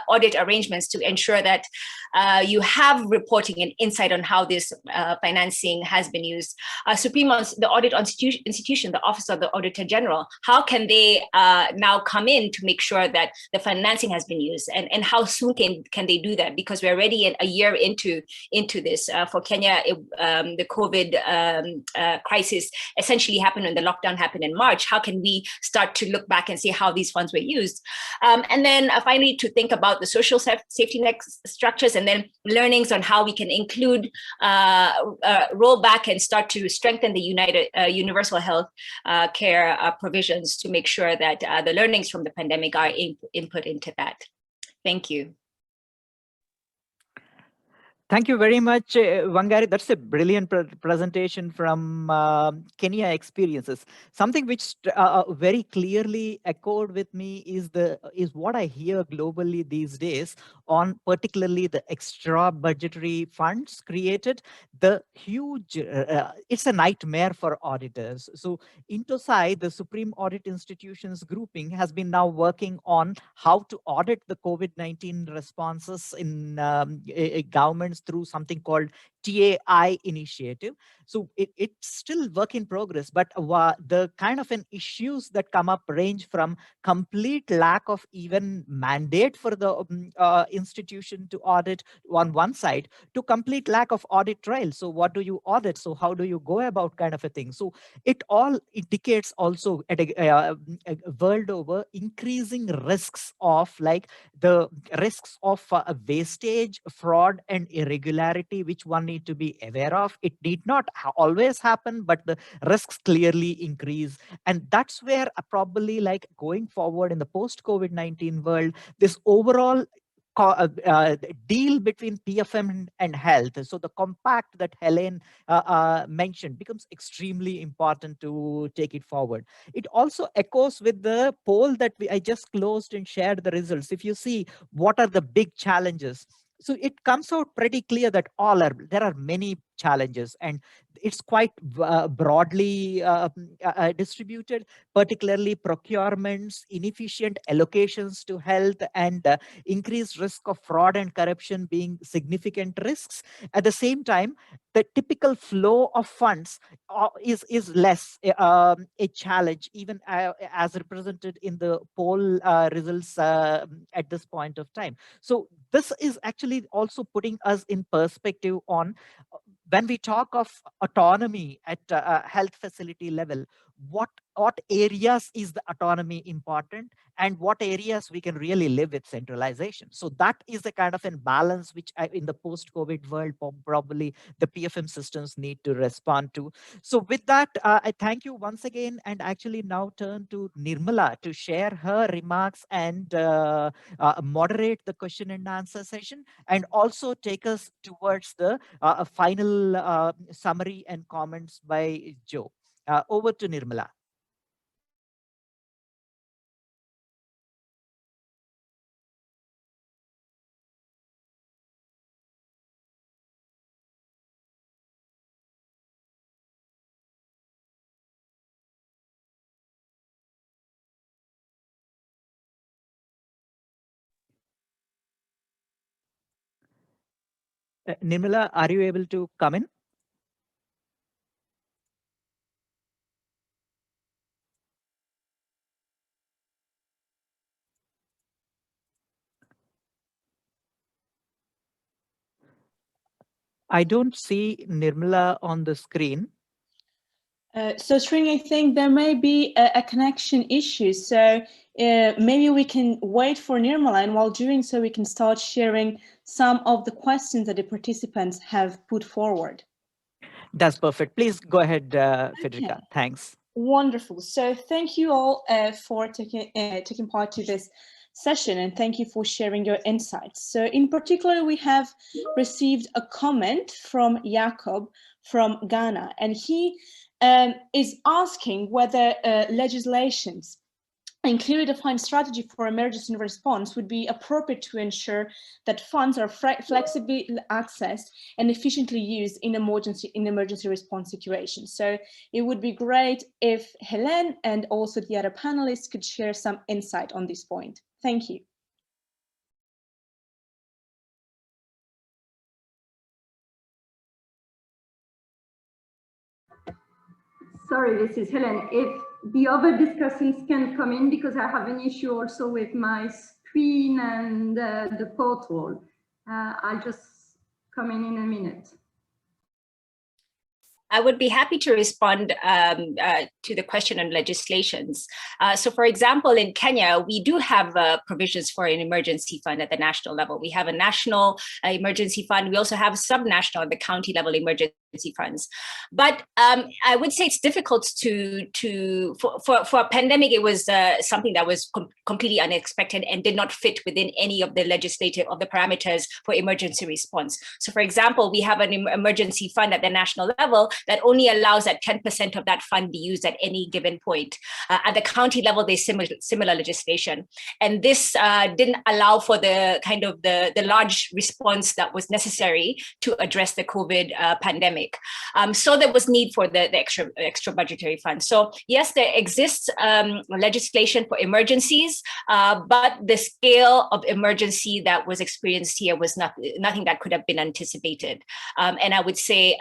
audit arrangements to ensure that you have reporting and insight on how this financing has been used. The audit institution, the Office of the Auditor General, how can they now come in to make sure that the financing has been used, and how soon can they do that? Because we're already a year into this. For Kenya, the COVID crisis essentially happened when the lockdown happened in March. How can we start to look back and see how these funds were used? And then finally, to think about the social safety net structures, and then learnings on how we can include, roll back and start to strengthen the universal health care provisions to make sure that the learnings from the pandemic are input into that. Thank you. Thank you very much, Wangari. That's a brilliant presentation from Kenya experiences. Something which very clearly echoed with me is what I hear globally these days on particularly the extra budgetary funds created. The huge, it's a nightmare for auditors. So Intosai, the Supreme Audit Institutions grouping, has been now working on how to audit the COVID-19 responses in governments through something called TAI initiative. So it's still work in progress, but the kind of issues that come up range from complete lack of even mandate for the institution to audit on one side to complete lack of audit trail. So what do you audit? So how do you go about kind of a thing? So it all indicates also at a world over increasing risks of the risks of wastage, fraud, and irregularity, which one need to be aware of. It need not always happen, but the risks clearly increase. And that's where probably going forward in the post-COVID-19 world, this overall deal between PFM and health, so the compact that Helen mentioned, becomes extremely important to take it forward. It also echoes with the poll that I just closed and shared the results. If you see what are the big challenges, so it comes out pretty clear that there are many challenges, and it's quite broadly distributed, particularly procurements, inefficient allocations to health, and increased risk of fraud and corruption being significant risks. At the same time, the typical flow of funds is less a challenge, even as represented in the poll results at this point of time. So this is actually also putting us in perspective on when we talk of autonomy at a health facility level, what areas is the autonomy important, and what areas we can really live with centralization. So that is the kind of a balance which in the post-COVID world, probably the PFM systems need to respond to. So with that, I thank you once again, and actually now turn to Nirmala to share her remarks and moderate the question and answer session, and also take us towards the final summary and comments by Joe. Over to Nirmala. Nirmala, are you able to come in? I don't see Nirmala on the screen. So Srini, I think there may be a connection issue. So maybe we can wait for Nirmala, and while doing so, we can start sharing some of the questions that the participants have put forward. That's perfect. Please go ahead, Federica. Okay. Thanks. Wonderful. So thank you all for taking part to this session, and thank you for sharing your insights. So in particular, we have received a comment from Jacob from Ghana, and he is asking whether legislations, including a defined strategy for emergency response, would be appropriate to ensure that funds are flexibly accessed and efficiently used in emergency response situations. So it would be great if Helen and also the other panelists could share some insight on this point. Thank you. Sorry, this is Helen. If the other discussants can come in, because I have an issue also with my screen and the portal. I'll just come in a minute. I would be happy to respond to the question on legislations. So for example, in Kenya, we do have provisions for an emergency fund at the national level. We have a national emergency fund. We also have sub-national at the county level emergency funds. But I would say it's difficult for a pandemic. It was something that was completely unexpected and did not fit within any of the parameters for emergency response. So for example, we have an emergency fund at the national level that only allows that 10% of that fund be used at any given point. At the county level, there's similar legislation. And this didn't allow for the kind of the large response that was necessary to address the COVID pandemic. So there was need for the extra budgetary funds. So yes, there exists legislation for emergencies, but the scale of emergency that was experienced here was nothing that could have been anticipated. And I would say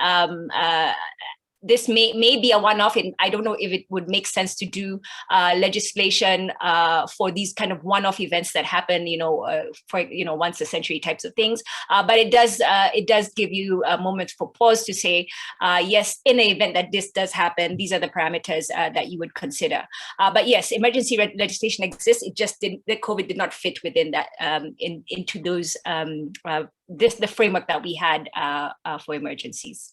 this may be a one-off, and I don't know if it would make sense to do legislation for these kind of one-off events that happen, for once a century types of things. But it does give you a moment for pause to say, yes, in the event that this does happen, these are the parameters that you would consider. But yes, emergency legislation exists. It just the COVID did not fit within that into those the framework that we had for emergencies.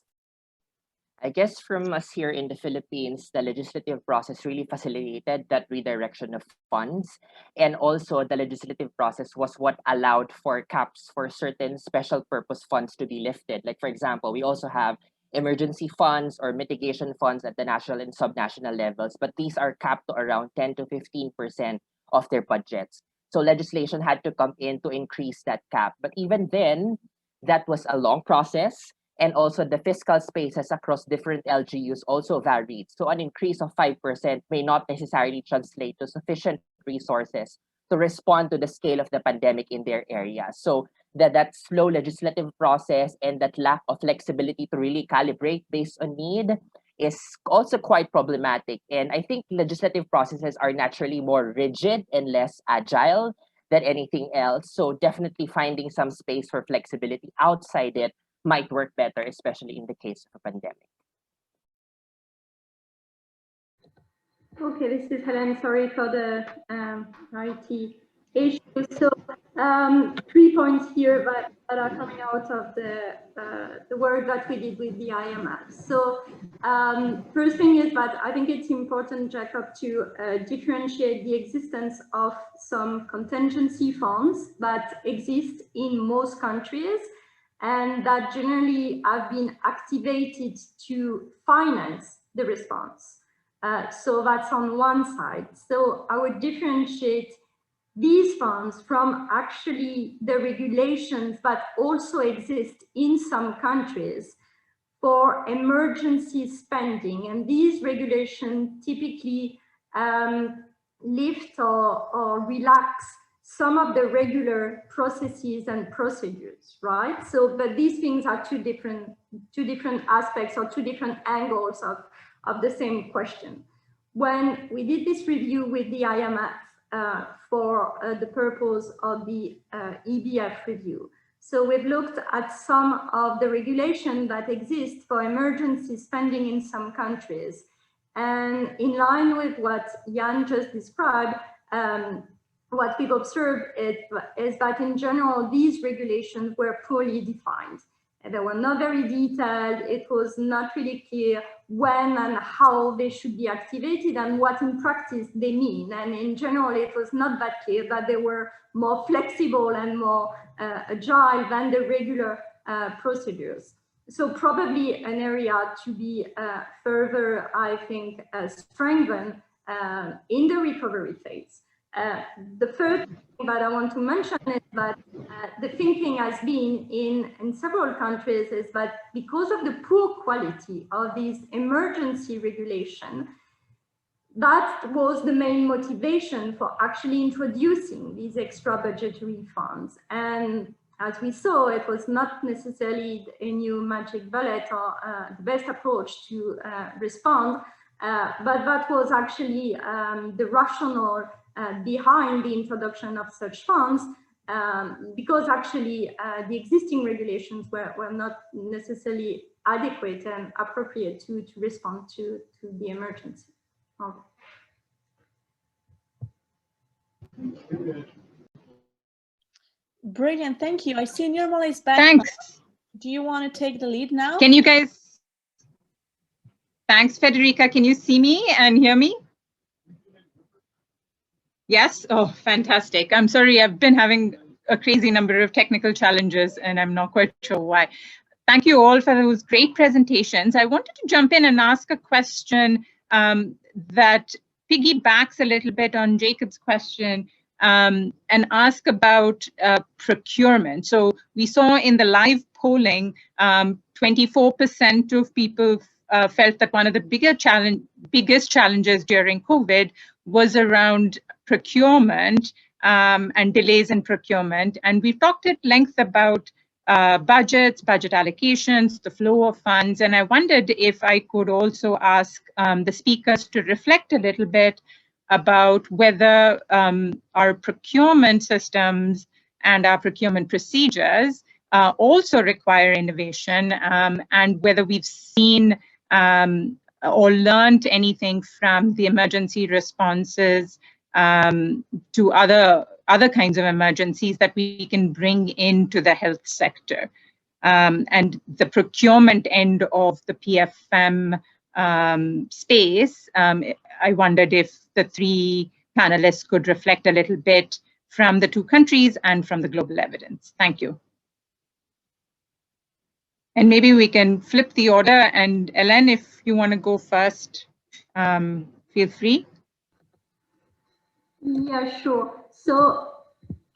I guess from us here in the Philippines, the legislative process really facilitated that redirection of funds. And also the legislative process was what allowed for caps for certain special purpose funds to be lifted. Like, for example, we also have emergency funds or mitigation funds at the national and subnational levels, but these are capped to around 10 to 15% of their budgets. So legislation had to come in to increase that cap. But even then, that was a long process. And also the fiscal spaces across different LGUs also varied. So an increase of 5% may not necessarily translate to sufficient resources to respond to the scale of the pandemic in their area. So that slow legislative process and that lack of flexibility to really calibrate based on need is also quite problematic. And I think legislative processes are naturally more rigid and less agile than anything else. So definitely finding some space for flexibility outside it might work better, especially in the case of a pandemic. Okay, this is Helen. Sorry for the IT issue. So 3 points here that are coming out of the work that we did with the IMF. So first thing is that I think it's important, Jacob, to differentiate the existence of some contingency funds that exist in most countries and that generally have been activated to finance the response. So that's on one side. So I would differentiate these funds from actually the regulations that also exist in some countries for emergency spending. And these regulations typically lift or relax some of the regular processes and procedures, right? So, but these things are two different aspects or two different angles of the same question. When we did this review with the IMF for the purpose of the EBF review, so we've looked at some of the regulation that exists for emergency spending in some countries. And in line with what Jan just described, what we've observed is that in general, these regulations were poorly defined. They were not very detailed. It was not really clear when and how they should be activated and what in practice they mean. And in general, it was not that clear that they were more flexible and more agile than the regular procedures. So probably an area to be further, I think, strengthened in the recovery phase. The third thing that I want to mention is that the thinking has been in several countries is that because of the poor quality of these emergency regulation, that was the main motivation for actually introducing these extra budgetary funds. And as we saw, it was not necessarily a new magic bullet or the best approach to respond, but that was actually the rationale behind the introduction of such funds, because actually the existing regulations were not necessarily adequate and appropriate to respond to the emergency. Okay. Brilliant, thank you. I see Nirmala is back. Thanks. Do you want to take the lead now? Can you guys? Thanks, Federica. Can you see me and hear me? Yes? Oh, fantastic. I'm sorry, I've been having a crazy number of technical challenges and I'm not quite sure why. Thank you all for those great presentations. I wanted to jump in and ask a question that piggybacks a little bit on Jacob's question and ask about procurement. So we saw in the live polling, 24% of people felt that one of the biggest challenges during COVID was around procurement and delays in procurement. And we've talked at length about budgets, budget allocations, the flow of funds. And I wondered if I could also ask the speakers to reflect a little bit about whether our procurement systems and our procurement procedures also require innovation, and whether we've seen or learned anything from the emergency responses to other kinds of emergencies that we can bring into the health sector. And the procurement end of the PFM space, I wondered if the three panelists could reflect a little bit from the two countries and from the global evidence. Thank you. And maybe we can flip the order, and Ellen, if you want to go first, feel free. Yeah, sure. So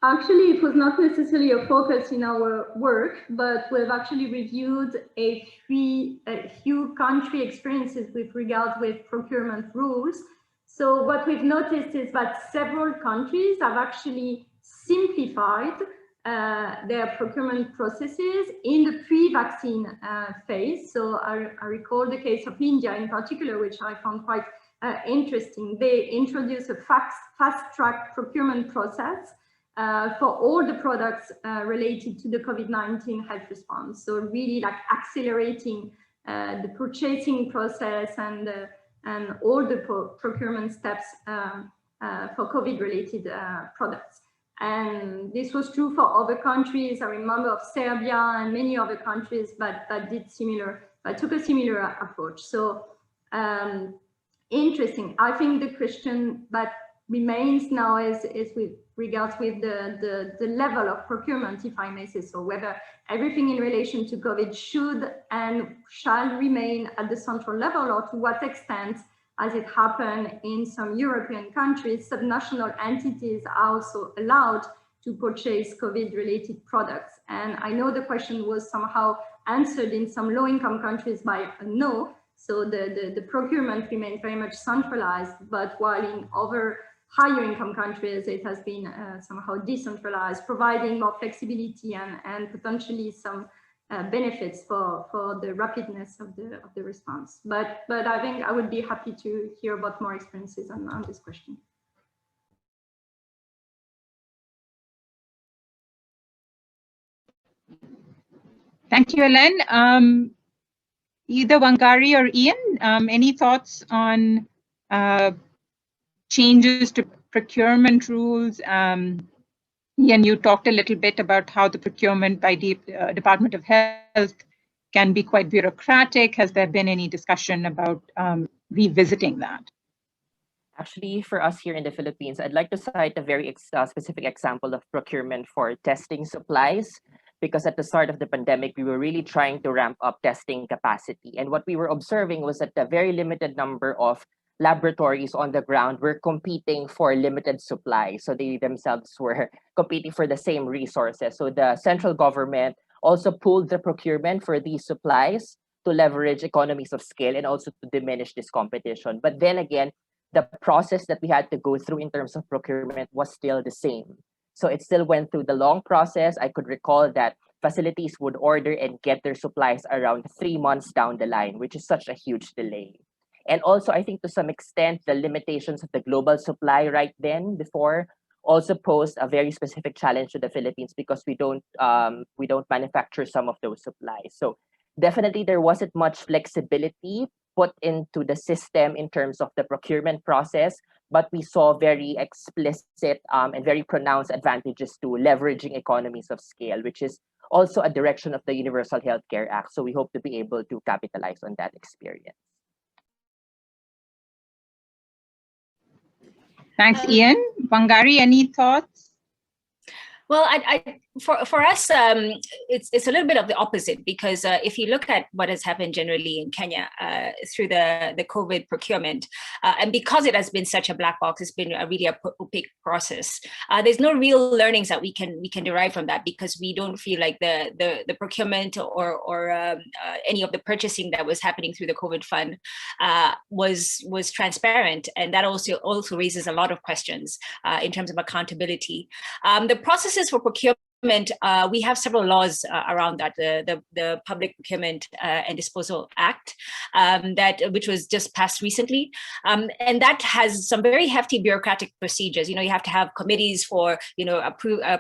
Actually, it was not necessarily a focus in our work, but we've actually reviewed a few country experiences with regards with procurement rules. So what we've noticed is that several countries have actually simplified their procurement processes in the pre-vaccine phase. So I recall the case of India in particular, which I found quite interesting. They introduced a fast-track procurement process for all the products related to the COVID-19 health response. So really like accelerating the purchasing process and all the procurement steps for COVID-related products. And this was true for other countries. I remember of Serbia and many other countries that took a similar approach. So interesting. I think the question that remains now is with regards with the level of procurement, if I may say so, whether everything in relation to COVID should and shall remain at the central level, or to what extent, as it happened in some European countries, subnational entities are also allowed to purchase COVID-related products. And I know the question was somehow answered in some low-income countries by a no, so the procurement remains very much centralized, but while in other higher income countries, it has been somehow decentralized, providing more flexibility and potentially some benefits for the rapidness of the response. But I think I would be happy to hear about more experiences on this question. Thank you, Hélène. Either Wangari or Ian, any thoughts on changes to procurement rules? Ian, you talked a little bit about how the procurement by the Department of Health can be quite bureaucratic. Has there been any discussion about revisiting that? Actually, for us here in the Philippines, I'd like to cite a very specific example of procurement for testing supplies, because at the start of the pandemic, we were really trying to ramp up testing capacity. And what we were observing was that a very limited number of laboratories on the ground were competing for limited supply. So they themselves were competing for the same resources. So the central government also pulled the procurement for these supplies to leverage economies of scale and also to diminish this competition. But then again, the process that we had to go through in terms of procurement was still the same. So it still went through the long process. I could recall that facilities would order and get their supplies around 3 months down the line, which is such a huge delay. And also, I think to some extent, the limitations of the global supply right then before also posed a very specific challenge to the Philippines, because we don't manufacture some of those supplies. So definitely there wasn't much flexibility put into the system in terms of the procurement process, but we saw very explicit and very pronounced advantages to leveraging economies of scale, which is also a direction of the Universal Healthcare Act. So we hope to be able to capitalize on that experience. Thanks, Ian. Wangari, any thoughts? Well, for us, it's a little bit of the opposite, because if you look at what has happened generally in Kenya through the COVID procurement, and because it has been such a black box, it's been a really opaque process. There's no real learnings that we can derive from that, because we don't feel like the procurement or any of the purchasing that was happening through the COVID fund was transparent, and that also raises a lot of questions in terms of accountability. The processes for procurement, we have several laws around that. The Public Procurement and Disposal Act, which was just passed recently, and that has some very hefty bureaucratic procedures. You have to have committees for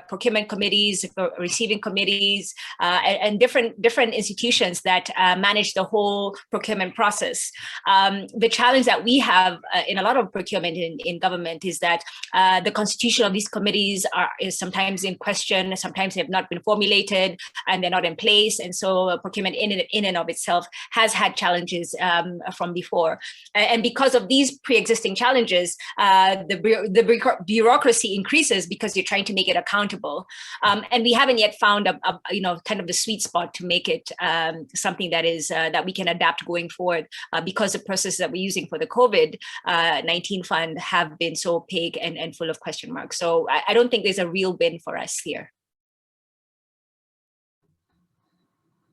procurement committees, for receiving committees, and different institutions that manage the whole procurement process. The challenge that we have in a lot of procurement in government is that the constitution of these committees is sometimes in question. sometimes have not been formulated and they're not in place. And so procurement in and of itself has had challenges from before. And because of these pre-existing challenges, the bureaucracy increases because you're trying to make it accountable. And we haven't yet found kind of the sweet spot to make it something that is that we can adapt going forward, because the processes that we're using for the COVID-19 fund have been so opaque and full of question marks. So I don't think there's a real win for us here.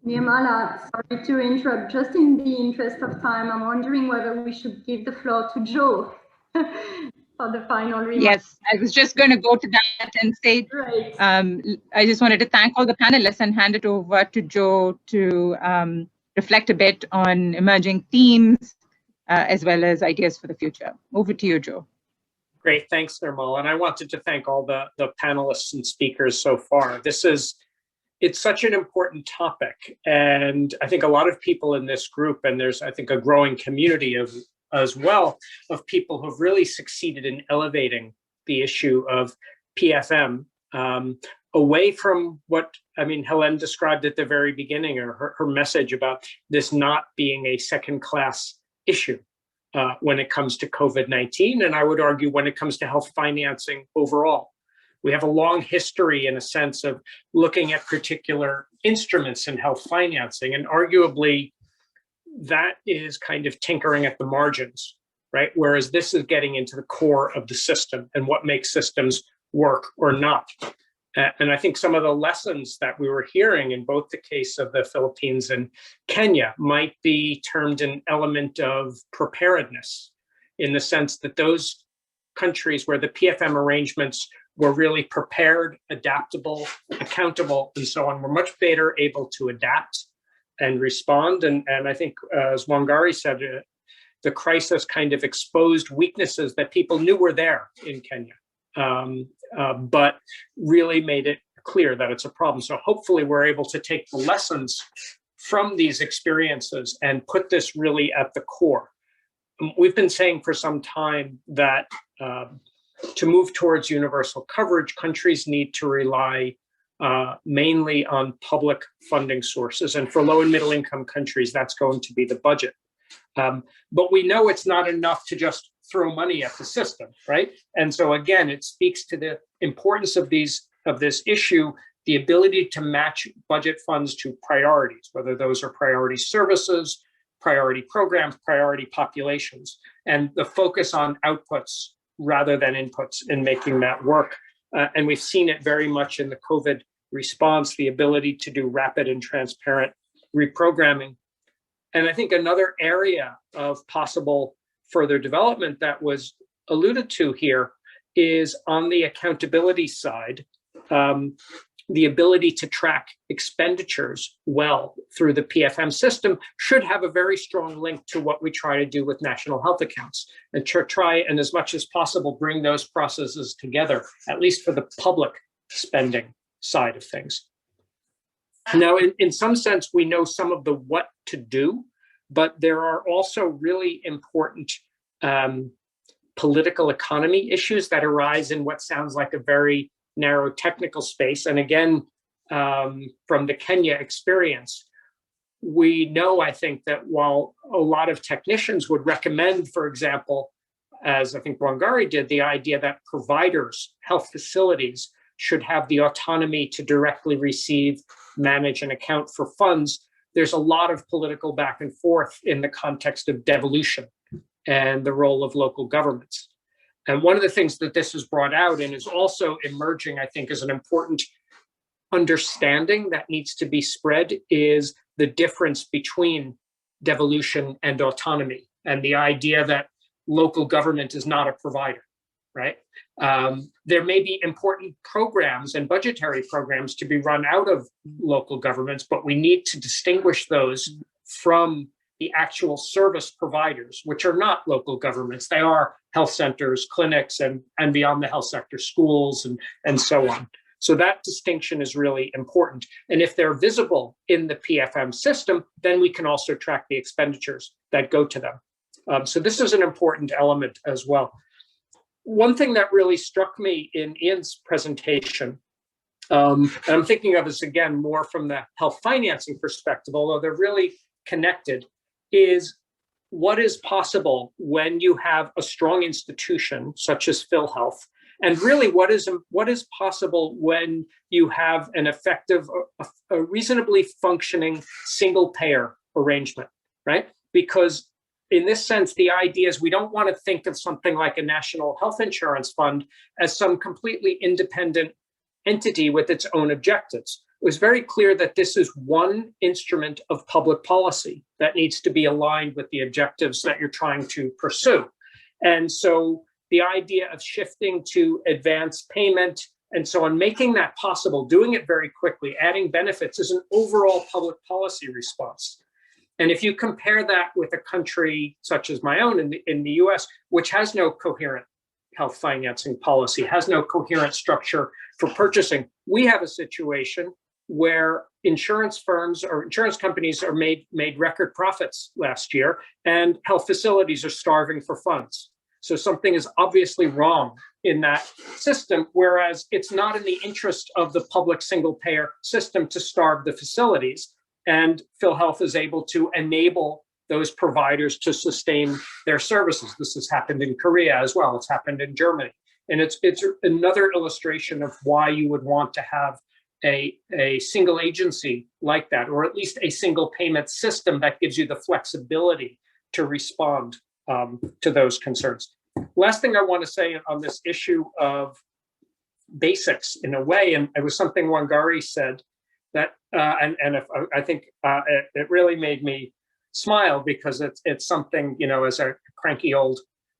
Nirmala, sorry to interrupt. Just in the interest of time, I'm wondering whether we should give the floor to Joe for the final remarks. Yes, I was just going to go to that and say, Right. I just wanted to thank all the panelists and hand it over to Joe to reflect a bit on emerging themes as well as ideas for the future. Over to you, Joe. Great, thanks, Nirmala. And I wanted to thank all the panelists and speakers so far. It's such an important topic. And I think a lot of people in this group, and there's, I think, a growing community as well of people who've really succeeded in elevating the issue of PFM away from what, Helen described at the very beginning, or her message about this not being a second-class issue when it comes to COVID-19, and I would argue when it comes to health financing overall. We have a long history, in a sense, of looking at particular instruments in health financing, and arguably that is kind of tinkering at the margins, right? Whereas this is getting into the core of the system and what makes systems work or not. And I think some of the lessons that we were hearing in both the case of the Philippines and Kenya might be termed an element of preparedness, in the sense that those countries where the PFM arrangements were really prepared, adaptable, accountable, and so on, were much better able to adapt and respond. And I think, as Wangari said, the crisis kind of exposed weaknesses that people knew were there in Kenya, but really made it clear that it's a problem. So hopefully we're able to take the lessons from these experiences and put this really at the core. We've been saying for some time that to move towards universal coverage, countries need to rely mainly on public funding sources. And for low and middle income countries, that's going to be the budget. But we know it's not enough to just throw money at the system, right? And so again, it speaks to the importance of this issue, the ability to match budget funds to priorities, whether those are priority services, priority programs, priority populations, and the focus on outputs rather than inputs in making that work. And we've seen it very much in the COVID response, the ability to do rapid and transparent reprogramming. And I think another area of possible further development that was alluded to here is on the accountability side, the ability to track expenditures well through the PFM system should have a very strong link to what we try to do with national health accounts, and try and as much as possible bring those processes together, at least for the public spending side of things. Now, in some sense, we know some of the what to do, but there are also really important political economy issues that arise in what sounds like a very narrow technical space. And again, from the Kenya experience, we know, I think, that while a lot of technicians would recommend, for example, as I think Wangari did, the idea that providers, health facilities, should have the autonomy to directly receive, manage, and account for funds, there's a lot of political back and forth in the context of devolution and the role of local governments. And one of the things that this has brought out and is also emerging, I think, as an important understanding that needs to be spread is the difference between devolution and autonomy, and the idea that local government is not a provider, right? There may be important programs and budgetary programs to be run out of local governments, but we need to distinguish those from the actual service providers, which are not local governments. They are health centers, clinics, and beyond the health sector, schools, and so on. So that distinction is really important. And if they're visible in the PFM system, then we can also track the expenditures that go to them. So this is an important element as well. One thing that really struck me in Ian's presentation and I'm thinking of this again more from the health financing perspective, although they're really connected, is what is possible when you have a strong institution such as PhilHealth, and really what is possible when you have an effective, a reasonably functioning single payer arrangement, right? Because in this sense, the idea is we don't want to think of something like a national health insurance fund as some completely independent entity with its own objectives. It was very clear that this is one instrument of public policy that needs to be aligned with the objectives that you're trying to pursue. And so the idea of shifting to advanced payment and so on, making that possible, doing it very quickly, adding benefits is an overall public policy response. And if you compare that with a country such as my own in the US, which has no coherent health financing policy, has no coherent structure for purchasing, we have a situation where insurance firms or insurance companies are made record profits last year, and health facilities are starving for funds. So something is obviously wrong in that system, whereas it's not in the interest of the public single payer system to starve the facilities. And PhilHealth is able to enable those providers to sustain their services. This has happened in Korea as well. It's happened in Germany. And it's another illustration of why you would want to have a single agency like that, or at least a single payment system that gives you the flexibility to respond to those concerns. Last thing I want to say on this issue of basics, in a way, and it was something Wangari said, that I think it really made me smile, because it's something, you know, as a cranky old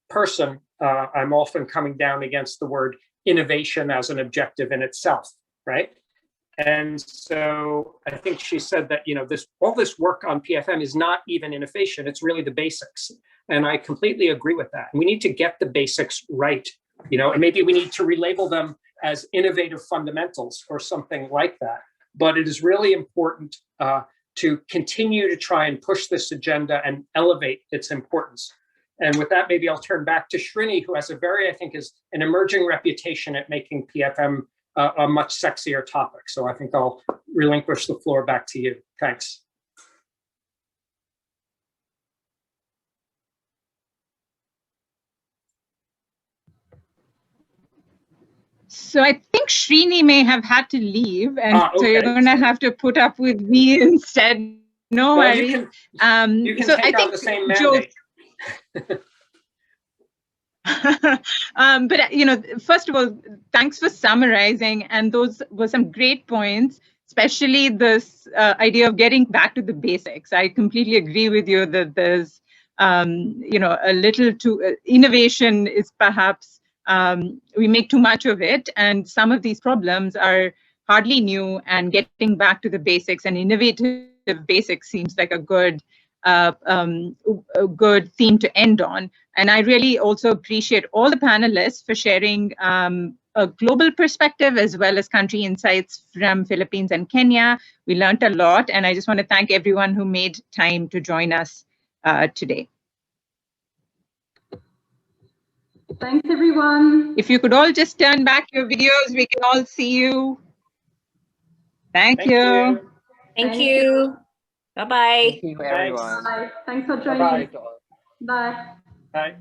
person, I'm often coming down against the word innovation as an objective in itself, right? And so I think she said that, you know, all this work on PFM is not even innovation, it's really the basics. And I completely agree with that. We need to get the basics right, you know, and maybe we need to relabel them as innovative fundamentals or something like that. But it is really important to continue to try and push this agenda and elevate its importance. And with that, maybe I'll turn back to Srini, who has I think is an emerging reputation at making PFM a much sexier topic. So I think I'll relinquish the floor back to you. Thanks. So I think Srini may have had to leave, and okay. so you're going to have to put up with me instead. No worries. You can so take I out think the same Joe, mandate. but, you know, first of all, thanks for summarizing. And those were some great points, especially this idea of getting back to the basics. I completely agree with you that there's, you know, a little too, innovation is perhaps, we make too much of it. And some of these problems are hardly new, and getting back to the basics and innovative basics seems like a good theme to end on. And I really also appreciate all the panelists for sharing a global perspective as well as country insights from Philippines and Kenya. We learned a lot, and I just want to thank everyone who made time to join us today. Thanks, everyone. If you could all just turn back your videos, we can all see you. Thank you. Thank you. Bye-bye. Thank you, everyone. Bye. Thanks for joining. Bye-bye. Bye. Bye.